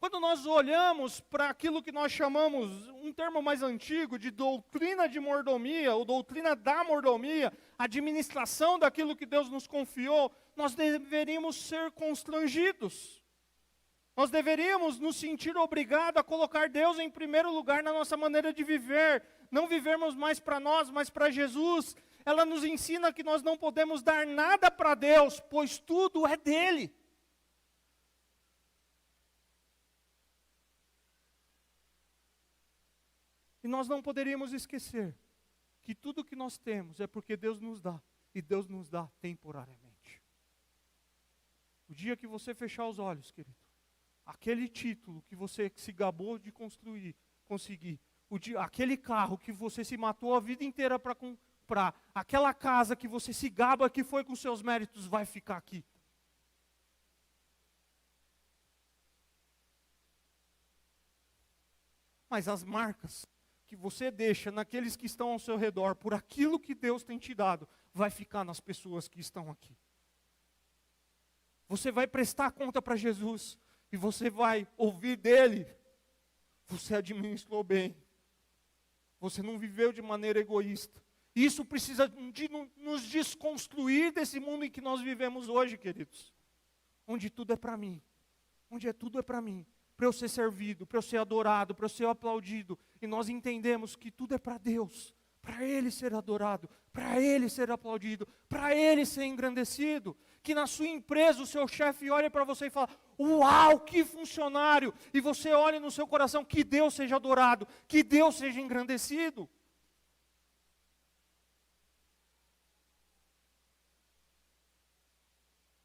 Quando nós olhamos para aquilo que nós chamamos, um termo mais antigo, de doutrina de mordomia, ou doutrina da mordomia, administração daquilo que Deus nos confiou, nós deveríamos ser constrangidos. Nós deveríamos nos sentir obrigados a colocar Deus em primeiro lugar na nossa maneira de viver, não vivermos mais para nós, mas para Jesus. Ela nos ensina que nós não podemos dar nada para Deus, pois tudo é dele. E nós não poderíamos esquecer que tudo que nós temos é porque Deus nos dá, e Deus nos dá temporariamente. O dia que você fechar os olhos, querido, aquele título que você se gabou de conseguir, aquele carro que você se matou a vida inteira para comprar, aquela casa que você se gaba que foi com seus méritos, vai ficar aqui. Mas as marcas que você deixa naqueles que estão ao seu redor, por aquilo que Deus tem te dado, vai ficar nas pessoas que estão aqui. Você vai prestar conta para Jesus, e você vai ouvir dele: você administrou bem, você não viveu de maneira egoísta. Isso precisa nos desconstruir desse mundo em que nós vivemos hoje, queridos. Onde tudo é para mim, tudo é para mim. Para eu ser servido, para eu ser adorado, para eu ser aplaudido. E nós entendemos que tudo é para Deus, para Ele ser adorado, para Ele ser aplaudido, para Ele ser engrandecido. Que na sua empresa o seu chefe olhe para você e fale: uau, que funcionário! E você olhe no seu coração: que Deus seja adorado, que Deus seja engrandecido.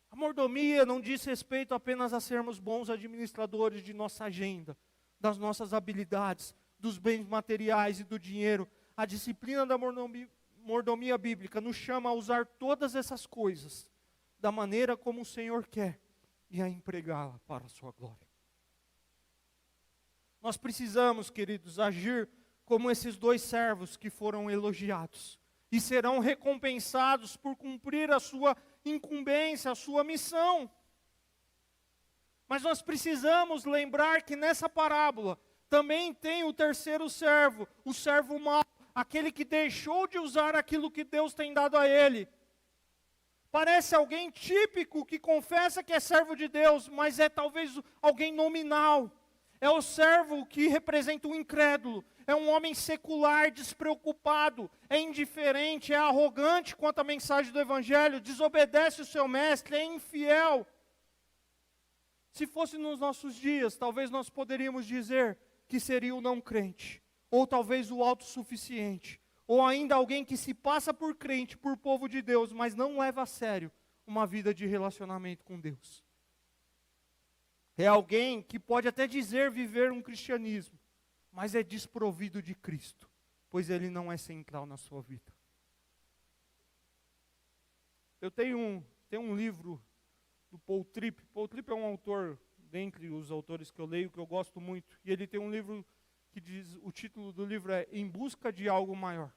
A mordomia não diz respeito apenas a sermos bons administradores de nossa agenda, das nossas habilidades, dos bens materiais e do dinheiro. A disciplina da mordomia bíblica nos chama a usar todas essas coisas da maneira como o Senhor quer e a empregá-la para a sua glória. Nós precisamos, queridos, agir como esses dois servos que foram elogiados e serão recompensados por cumprir a sua incumbência, a sua missão. Mas nós precisamos lembrar que nessa parábola também tem o terceiro servo, o servo mau, aquele que deixou de usar aquilo que Deus tem dado a ele. Parece alguém típico que confessa que é servo de Deus, mas é talvez alguém nominal. É o servo que representa o incrédulo. É um homem secular, despreocupado, é indiferente, é arrogante quanto à mensagem do Evangelho, desobedece o seu mestre, é infiel. Se fosse nos nossos dias, talvez nós poderíamos dizer que seria o não crente, ou talvez o autossuficiente, ou ainda alguém que se passa por crente, por povo de Deus, mas não leva a sério uma vida de relacionamento com Deus. É alguém que pode até dizer viver um cristianismo, mas é desprovido de Cristo, pois Ele não é central na sua vida. Eu tenho um livro do Paul Tripp. Paul Tripp é um autor, dentre os autores que eu leio, que eu gosto muito. E ele tem um livro que diz, o título do livro é Em Busca de Algo Maior.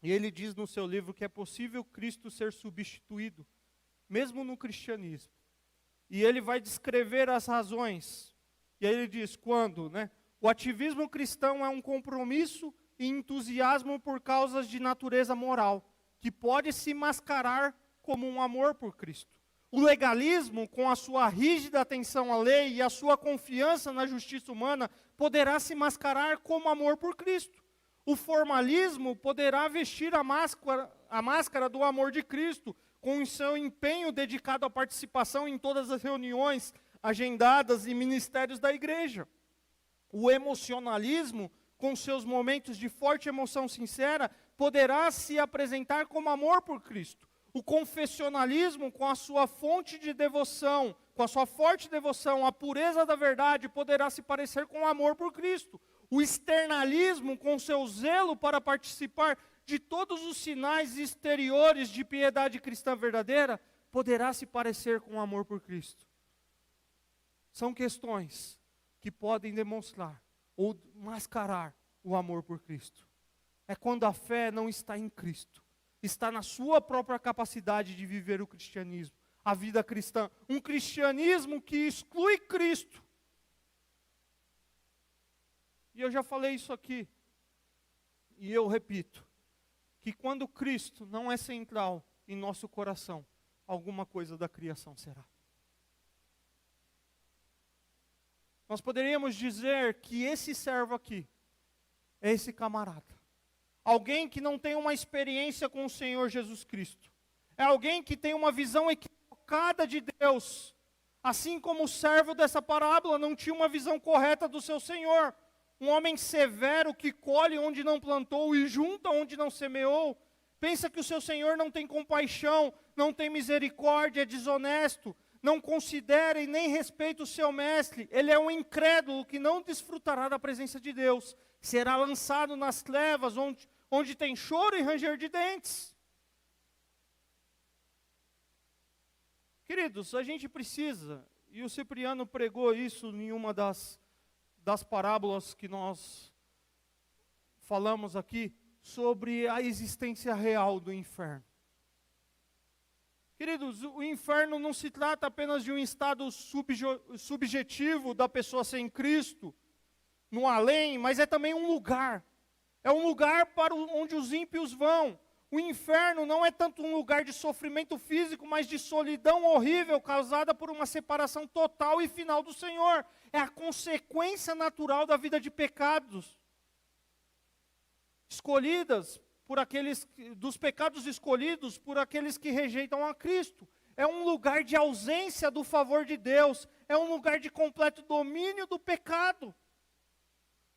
E ele diz no seu livro que é possível Cristo ser substituído, mesmo no cristianismo. E ele vai descrever as razões. E aí ele diz, quando, o ativismo cristão é um compromisso e entusiasmo por causas de natureza moral, que pode se mascarar como um amor por Cristo. O legalismo, com a sua rígida atenção à lei e a sua confiança na justiça humana, poderá se mascarar como amor por Cristo. O formalismo poderá vestir a máscara do amor de Cristo, com o seu empenho dedicado à participação em todas as reuniões agendadas e ministérios da igreja. O emocionalismo, com seus momentos de forte emoção sincera, poderá se apresentar como amor por Cristo. O confessionalismo, com a sua fonte de devoção, com a sua forte devoção à pureza da verdade, poderá se parecer com amor por Cristo. O externalismo, com seu zelo para participar de todos os sinais exteriores de piedade cristã verdadeira, poderá se parecer com amor por Cristo. São questões que podem demonstrar ou mascarar o amor por Cristo. É quando a fé não está em Cristo, está na sua própria capacidade de viver o cristianismo, a vida cristã. Um cristianismo que exclui Cristo E eu já falei isso aqui, e eu repito, que quando Cristo não é central em nosso coração, alguma coisa da criação será. Nós poderíamos dizer que esse servo aqui é esse camarada. Alguém que não tem uma experiência com o Senhor Jesus Cristo. É alguém que tem uma visão equivocada de Deus. Assim como o servo dessa parábola não tinha uma visão correta do seu Senhor. Um homem severo que colhe onde não plantou e junta onde não semeou. Pensa que o seu Senhor não tem compaixão, não tem misericórdia, é desonesto. Não considera e nem respeita o seu mestre. Ele é um incrédulo que não desfrutará da presença de Deus. Será lançado nas trevas, onde tem choro e ranger de dentes. Queridos, a gente precisa, e o Cipriano pregou isso em uma das parábolas que nós falamos aqui, sobre a existência real do inferno. Queridos, o inferno não se trata apenas de um estado subjetivo da pessoa sem Cristo, no além, mas é também um lugar. É um lugar para onde os ímpios vão. O inferno não é tanto um lugar de sofrimento físico, mas de solidão horrível causada por uma separação total e final do Senhor. É a consequência natural da vida de pecados escolhidas dos pecados escolhidos por aqueles que rejeitam a Cristo. É um lugar de ausência do favor de Deus. É um lugar de completo domínio do pecado.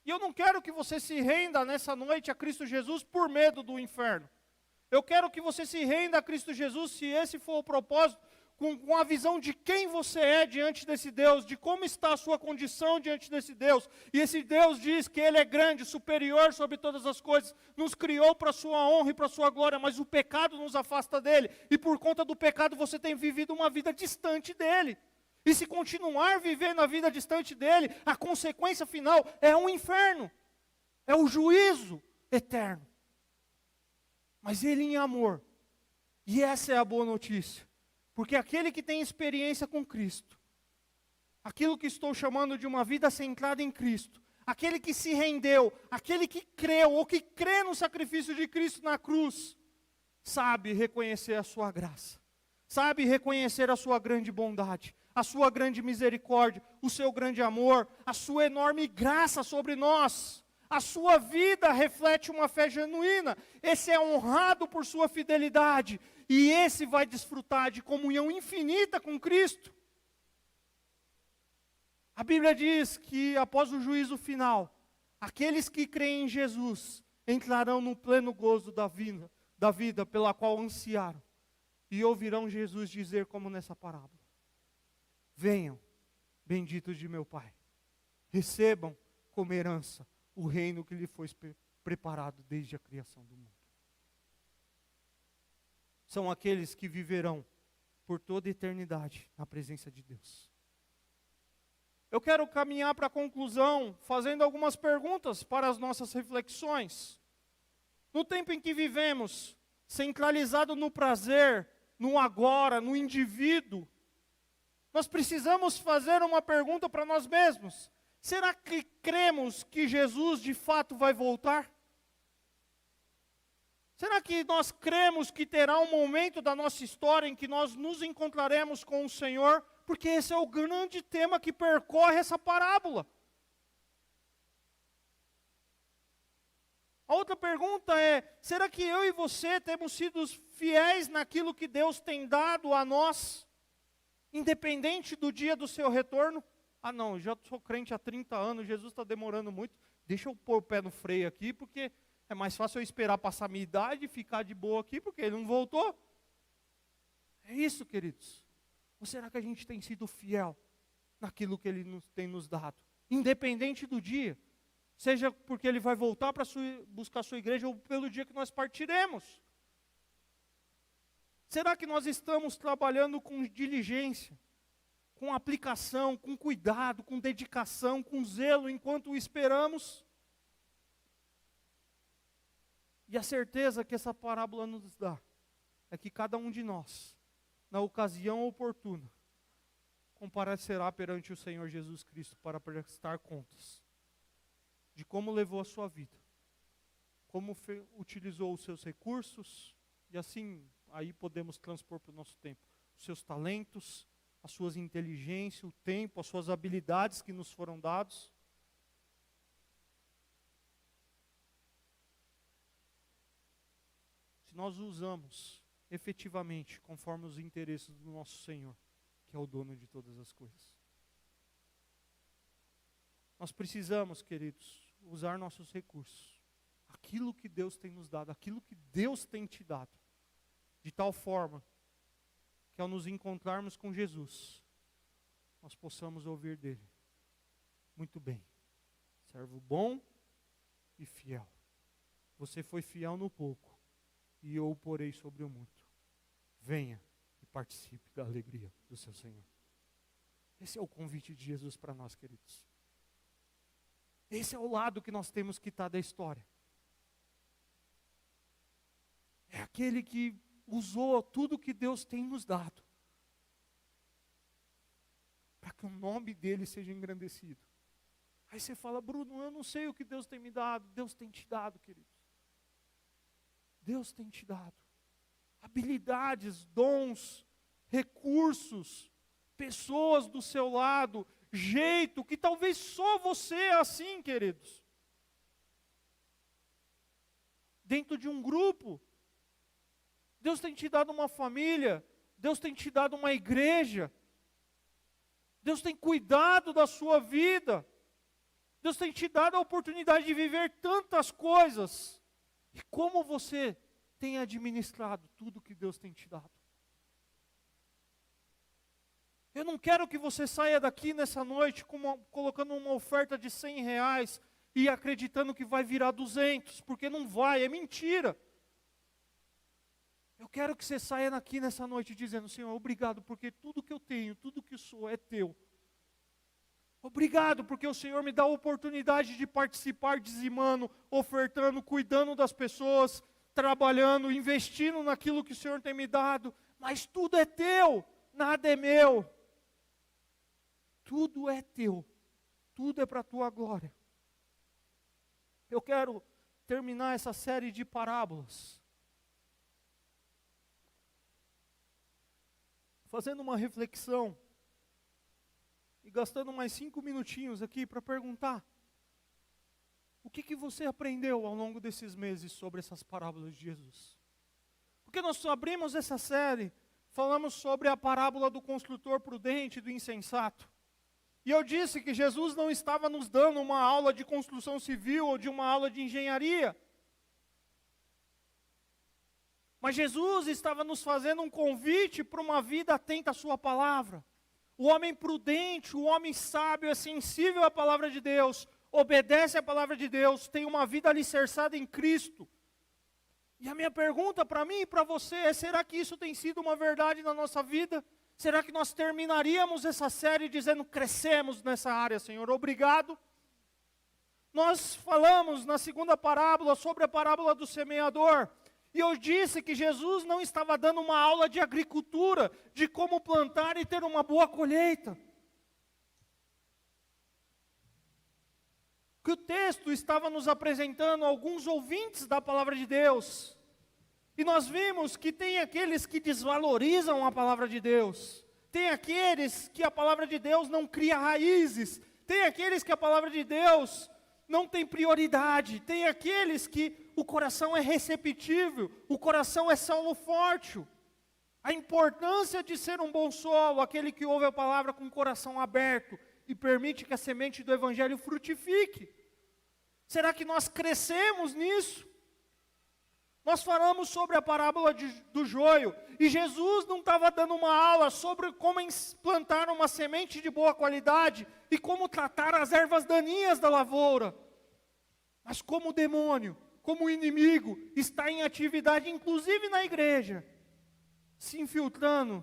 E eu não quero que você se renda nessa noite a Cristo Jesus por medo do inferno. Eu quero que você se renda a Cristo Jesus, se esse for o propósito, com a visão de quem você é diante desse Deus, de como está a sua condição diante desse Deus. E esse Deus diz que Ele é grande, superior sobre todas as coisas, nos criou para a sua honra e para a sua glória, mas o pecado nos afasta dEle. E por conta do pecado você tem vivido uma vida distante dEle. E se continuar vivendo a vida distante dEle, a consequência final é um inferno. É o juízo eterno. Mas Ele em amor. E essa é a boa notícia. Porque aquele que tem experiência com Cristo, aquilo que estou chamando de uma vida centrada em Cristo, aquele que se rendeu, aquele que creu ou que crê no sacrifício de Cristo na cruz, sabe reconhecer a sua graça, sabe reconhecer a sua grande bondade, a sua grande misericórdia, o seu grande amor, a sua enorme graça sobre nós. A sua vida reflete uma fé genuína. Esse é honrado por sua fidelidade. E esse vai desfrutar de comunhão infinita com Cristo. A Bíblia diz que após o juízo final, aqueles que creem em Jesus entrarão no pleno gozo da vida pela qual ansiaram. E ouvirão Jesus dizer como nessa parábola: venham, benditos de meu Pai, recebam como herança o reino que lhe foi preparado desde a criação do mundo. São aqueles que viverão por toda a eternidade na presença de Deus. Eu quero caminhar para a conclusão, fazendo algumas perguntas para as nossas reflexões. No tempo em que vivemos, centralizado no prazer, no agora, no indivíduo, nós precisamos fazer uma pergunta para nós mesmos. Será que cremos que Jesus de fato vai voltar? Será que nós cremos que terá um momento da nossa história em que nós nos encontraremos com o Senhor? Porque esse é o grande tema que percorre essa parábola. A outra pergunta é: será que eu e você temos sido fiéis naquilo que Deus tem dado a nós, independente do dia do seu retorno? Ah não, já sou crente há 30 anos, Jesus está demorando muito, deixa eu pôr o pé no freio aqui, porque é mais fácil eu esperar passar a minha idade e ficar de boa aqui, porque Ele não voltou. É isso, queridos. Ou será que a gente tem sido fiel naquilo que Ele tem nos dado? Independente do dia. Seja porque Ele vai voltar para buscar a sua igreja, ou pelo dia que nós partiremos. Será que nós estamos trabalhando com diligência, com aplicação, com cuidado, com dedicação, com zelo, enquanto o esperamos? E a certeza que essa parábola nos dá é que cada um de nós, na ocasião oportuna, comparecerá perante o Senhor Jesus Cristo para prestar contas. de como levou a sua vida, como utilizou os seus recursos, e assim, aí podemos transpor para o nosso tempo, os seus talentos, as suas inteligências, o tempo, as suas habilidades que nos foram dados. Se nós usamos efetivamente conforme os interesses do nosso Senhor, que é o dono de todas as coisas. Nós precisamos, queridos, usar nossos recursos, aquilo que Deus tem nos dado, aquilo que Deus tem te dado, de tal forma que ao nos encontrarmos com Jesus, nós possamos ouvir dele: muito bem, servo bom e fiel. Você foi fiel no pouco, e eu o porei sobre o muito. Venha e participe da alegria do seu Senhor. Esse é o convite de Jesus para nós, queridos. Esse é o lado que nós temos que estar da história. É aquele que usou tudo que Deus tem nos dado, para que o nome dele seja engrandecido. Aí você fala: Bruno, eu não sei o que Deus tem me dado. Deus tem te dado, queridos. Deus tem te dado habilidades, dons, recursos, pessoas do seu lado, jeito, que talvez só você é assim, queridos. Dentro de um grupo, Deus tem te dado uma família, Deus tem te dado uma igreja, Deus tem cuidado da sua vida, Deus tem te dado a oportunidade de viver tantas coisas. E como você tem administrado tudo que Deus tem te dado? Eu não quero que você saia daqui nessa noite colocando uma oferta de R$100 e acreditando que vai virar 200, porque não vai, é mentira. Eu quero que você saia daqui nessa noite dizendo: Senhor, obrigado, porque tudo que eu tenho, tudo que eu sou é teu. Obrigado, porque o Senhor me dá a oportunidade de participar dizimando, ofertando, cuidando das pessoas, trabalhando, investindo naquilo que o Senhor tem me dado. Mas tudo é teu, nada é meu. Tudo é teu, tudo é para a tua glória. Eu quero terminar essa série de parábolas fazendo uma reflexão e gastando mais 5 minutinhos aqui para perguntar: o que você aprendeu ao longo desses meses sobre essas parábolas de Jesus? Porque nós abrimos essa série, falamos sobre a parábola do construtor prudente e do insensato. E eu disse que Jesus não estava nos dando uma aula de construção civil ou de uma aula de engenharia. Mas Jesus estava nos fazendo um convite para uma vida atenta à sua palavra. O homem prudente, o homem sábio, é sensível à palavra de Deus, obedece à palavra de Deus, tem uma vida alicerçada em Cristo. E a minha pergunta para mim e para você é: será que isso tem sido uma verdade na nossa vida? Será que nós terminaríamos essa série dizendo: crescemos nessa área, Senhor, obrigado? Nós falamos na segunda parábola sobre a parábola do semeador. E eu disse que Jesus não estava dando uma aula de agricultura, de como plantar e ter uma boa colheita. Que o texto estava nos apresentando alguns ouvintes da palavra de Deus. E nós vimos que tem aqueles que desvalorizam a palavra de Deus. Tem aqueles que a palavra de Deus não cria raízes. Tem aqueles que a palavra de Deus não tem prioridade. Tem aqueles que o coração é receptível, o coração é solo fértil. A importância de ser um bom solo, aquele que ouve a palavra com o coração aberto e permite que a semente do evangelho frutifique. Será que nós crescemos nisso? Nós falamos sobre a parábola do joio, e Jesus não estava dando uma aula sobre como plantar uma semente de boa qualidade e como tratar as ervas daninhas da lavoura. Mas como o demônio, como o inimigo, está em atividade, inclusive na igreja, se infiltrando,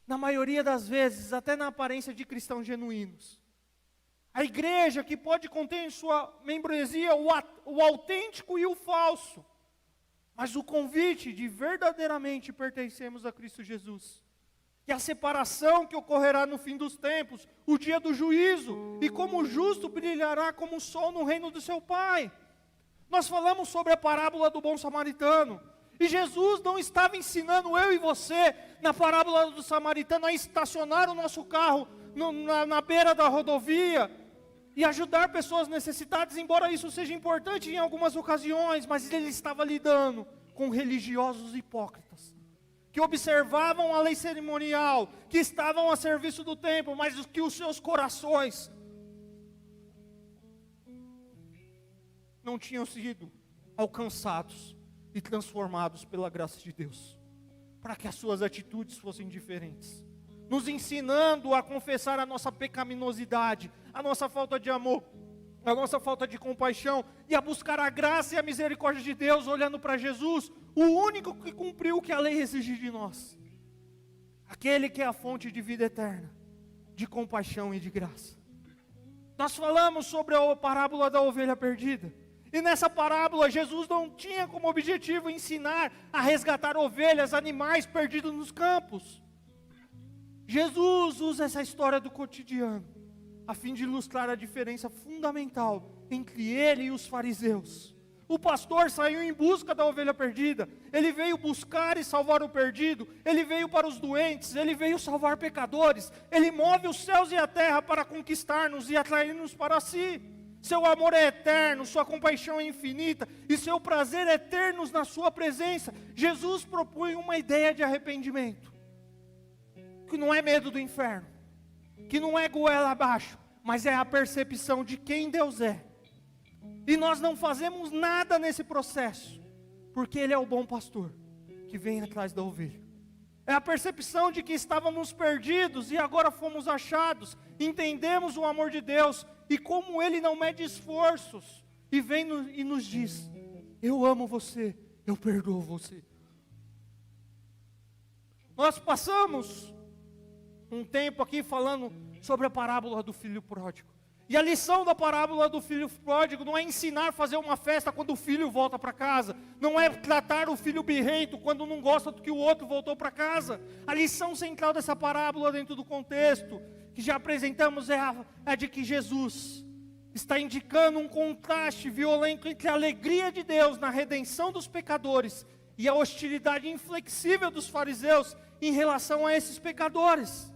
na maioria das vezes, até na aparência de cristãos genuínos. A igreja que pode conter em sua membresia o autêntico e o falso, mas o convite de verdadeiramente pertencermos a Cristo Jesus que a separação que ocorrerá no fim dos tempos, o dia do juízo, e como o justo brilhará como o sol no reino do seu Pai. Nós falamos sobre a parábola do bom samaritano, e Jesus não estava ensinando eu e você, na parábola do samaritano, a estacionar o nosso carro na beira da rodovia, e ajudar pessoas necessitadas, embora isso seja importante em algumas ocasiões, mas ele estava lidando com religiosos hipócritas, que observavam a lei cerimonial, que estavam a serviço do templo, mas que os seus corações não tinham sido alcançados e transformados pela graça de Deus, para que as suas atitudes fossem diferentes, nos ensinando a confessar a nossa pecaminosidade, a nossa falta de amor, a nossa falta de compaixão, e a buscar a graça e a misericórdia de Deus, olhando para Jesus, o único que cumpriu o que a lei exige de nós, aquele que é a fonte de vida eterna, de compaixão e de graça. Nós falamos sobre a parábola da ovelha perdida, e nessa parábola Jesus não tinha como objetivo ensinar a resgatar ovelhas, animais perdidos nos campos. Jesus usa essa história do cotidiano, a fim de ilustrar a diferença fundamental entre ele e os fariseus. O pastor saiu em busca da ovelha perdida, ele veio buscar e salvar o perdido, ele veio para os doentes, ele veio salvar pecadores, ele move os céus e a terra para conquistar-nos e atrair-nos para si. Seu amor é eterno, sua compaixão é infinita, e seu prazer é eternos na sua presença. Jesus propõe uma ideia de arrependimento, que não é medo do inferno, que não é goela abaixo, mas é a percepção de quem Deus é. E nós não fazemos nada nesse processo, porque Ele é o bom pastor, que vem atrás da ovelha. É a percepção de que estávamos perdidos e agora fomos achados, entendemos o amor de Deus, e como Ele não mede esforços, e vem e nos diz: eu amo você, eu perdoo você. Nós passamos um tempo aqui falando sobre a parábola do filho pródigo. E a lição da parábola do filho pródigo não é ensinar a fazer uma festa quando o filho volta para casa. Não é tratar o filho birrento quando não gosta do que o outro voltou para casa. A lição central dessa parábola, dentro do contexto que já apresentamos, é a de que Jesus está indicando um contraste violento entre a alegria de Deus na redenção dos pecadores e a hostilidade inflexível dos fariseus em relação a esses pecadores.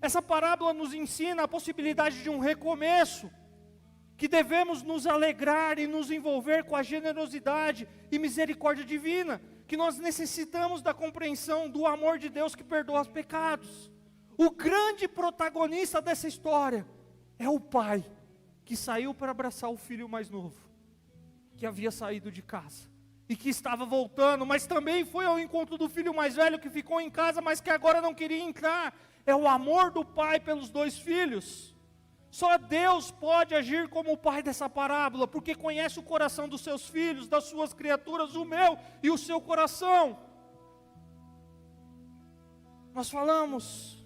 Essa parábola nos ensina a possibilidade de um recomeço, que devemos nos alegrar e nos envolver com a generosidade e misericórdia divina, que nós necessitamos da compreensão do amor de Deus que perdoa os pecados. O grande protagonista dessa história é o pai, que saiu para abraçar o filho mais novo, que havia saído de casa e que estava voltando, mas também foi ao encontro do filho mais velho que ficou em casa, mas que agora não queria entrar. É o amor do pai pelos dois filhos. Só Deus pode agir como o pai dessa parábola, porque conhece o coração dos seus filhos, das suas criaturas, o meu e o seu coração. Nós falamos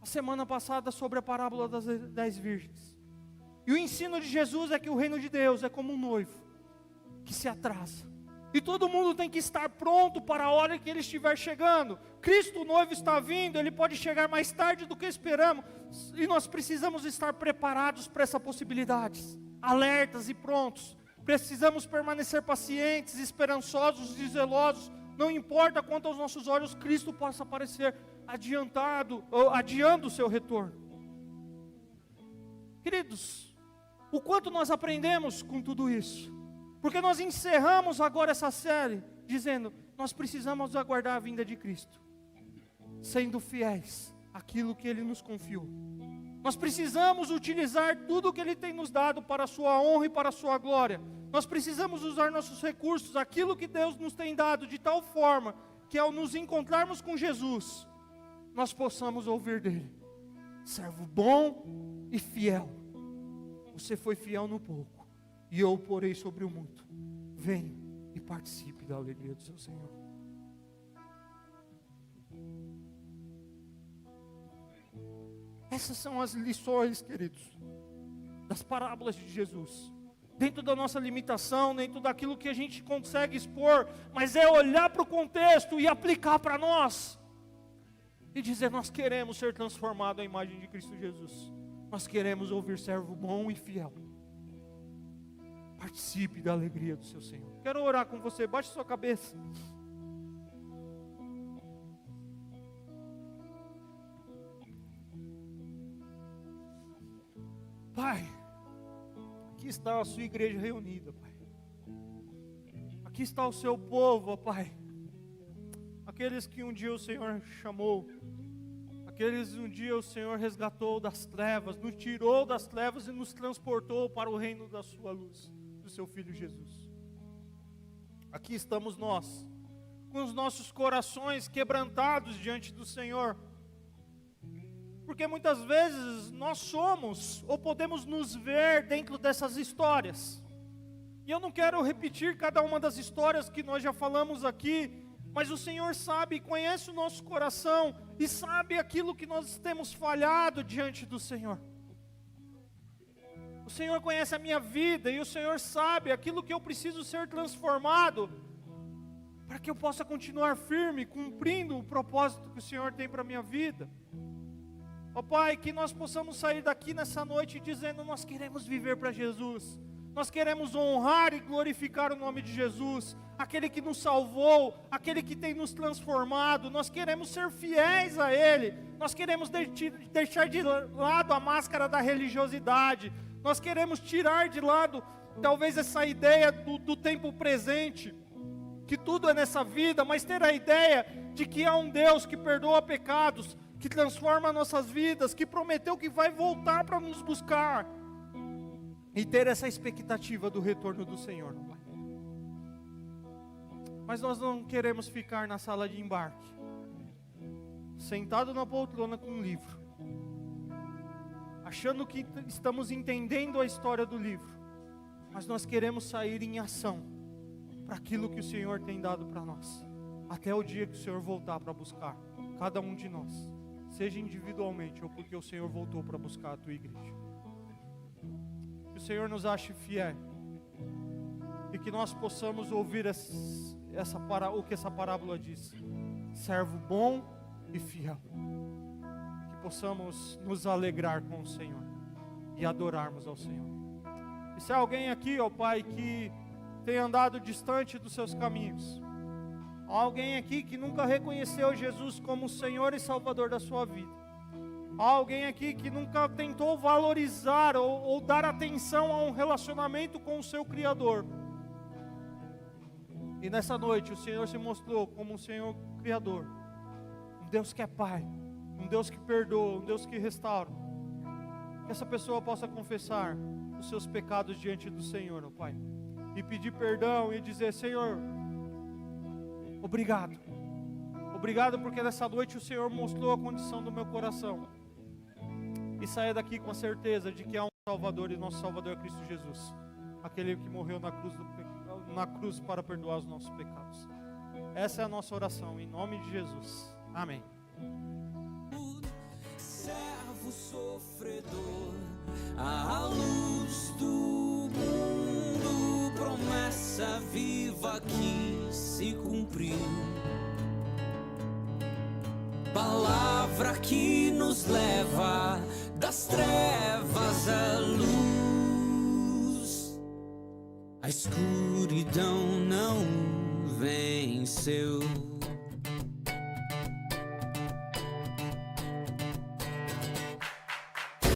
a semana passada sobre a parábola das 10 virgens. E o ensino de Jesus é que o reino de Deus é como um noivo que se atrasa. E todo mundo tem que estar pronto para a hora que ele estiver chegando. Cristo, o noivo, está vindo, ele pode chegar mais tarde do que esperamos. E nós precisamos estar preparados para essa possibilidade, alertas e prontos. Precisamos permanecer pacientes, esperançosos e zelosos. Não importa quanto aos nossos olhos Cristo possa aparecer adiando o seu retorno. Queridos, o quanto nós aprendemos com tudo isso? Porque nós encerramos agora essa série dizendo: nós precisamos aguardar a vinda de Cristo, sendo fiéis àquilo que Ele nos confiou. Nós precisamos utilizar tudo o que Ele tem nos dado para a sua honra e para a sua glória. Nós precisamos usar nossos recursos, aquilo que Deus nos tem dado, de tal forma que ao nos encontrarmos com Jesus, nós possamos ouvir dele: servo bom e fiel, você foi fiel no pouco, e eu o porei sobre o muito. Venha e participe da alegria do seu Senhor. Essas são as lições, queridos, das parábolas de Jesus. Dentro da nossa limitação, dentro daquilo que a gente consegue expor, mas é olhar para o contexto e aplicar para nós. e dizer: nós queremos ser transformados à imagem de Cristo Jesus. Nós queremos ouvir servo bom e fiel. Participe da alegria do seu Senhor. Quero orar com você, baixe sua cabeça. Pai, aqui está a sua igreja reunida, Pai. Aqui está o seu povo, ó Pai. Aqueles que um dia o Senhor chamou, aqueles que um dia o Senhor resgatou das trevas, nos tirou das trevas e nos transportou para o reino da sua luz, do seu Filho Jesus. Aqui estamos nós, com os nossos corações quebrantados diante do Senhor, porque muitas vezes nós somos, ou podemos nos ver dentro dessas histórias. E eu não quero repetir cada uma das histórias que nós já falamos aqui, mas o Senhor sabe, conhece o nosso coração, e sabe aquilo que nós temos falhado diante do Senhor. O Senhor conhece a minha vida, e o Senhor sabe aquilo que eu preciso ser transformado, para que eu possa continuar firme, cumprindo o propósito que o Senhor tem para a minha vida. Ó Pai, que nós possamos sair daqui nessa noite dizendo: nós queremos viver para Jesus, nós queremos honrar e glorificar o nome de Jesus, aquele que nos salvou, aquele que tem nos transformado. Nós queremos ser fiéis a Ele, nós queremos deixar de lado a máscara da religiosidade, nós queremos tirar de lado talvez essa ideia do tempo presente, que tudo é nessa vida, mas ter a ideia de que há um Deus que perdoa pecados, que transforma nossas vidas, que prometeu que vai voltar para nos buscar, e ter essa expectativa do retorno do Senhor, Pai. Mas nós não queremos ficar na sala de embarque, sentado na poltrona com um livro, achando que estamos entendendo a história do livro, mas nós queremos sair em ação, para aquilo que o Senhor tem dado para nós, até o dia que o Senhor voltar para buscar cada um de nós, seja individualmente ou porque o Senhor voltou para buscar a tua igreja. Que o Senhor nos ache fiel, e que nós possamos ouvir o que essa parábola diz: servo bom e fiel. Que possamos nos alegrar com o Senhor e adorarmos ao Senhor. E se há alguém aqui, ó Pai, que tem andado distante dos seus caminhos, há alguém aqui que nunca reconheceu Jesus como Senhor e Salvador da sua vida, há alguém aqui que nunca tentou valorizar ou dar atenção a um relacionamento com o seu Criador, e nessa noite o Senhor se mostrou como um Senhor Criador, um Deus que é Pai, um Deus que perdoa, um Deus que restaura. Que essa pessoa possa confessar os seus pecados diante do Senhor, ó Pai, e pedir perdão e dizer: Senhor, obrigado. Obrigado porque nessa noite o Senhor mostrou a condição do meu coração. E saia daqui com a certeza de que há um Salvador, e nosso Salvador é Cristo Jesus, aquele que morreu na cruz para perdoar os nossos pecados. Essa é a nossa oração, em nome de Jesus. Amém. Servo sofredor, a luz do mundo, promessa viva que se cumpriu, palavra que nos leva das trevas à luz, a escuridão não venceu.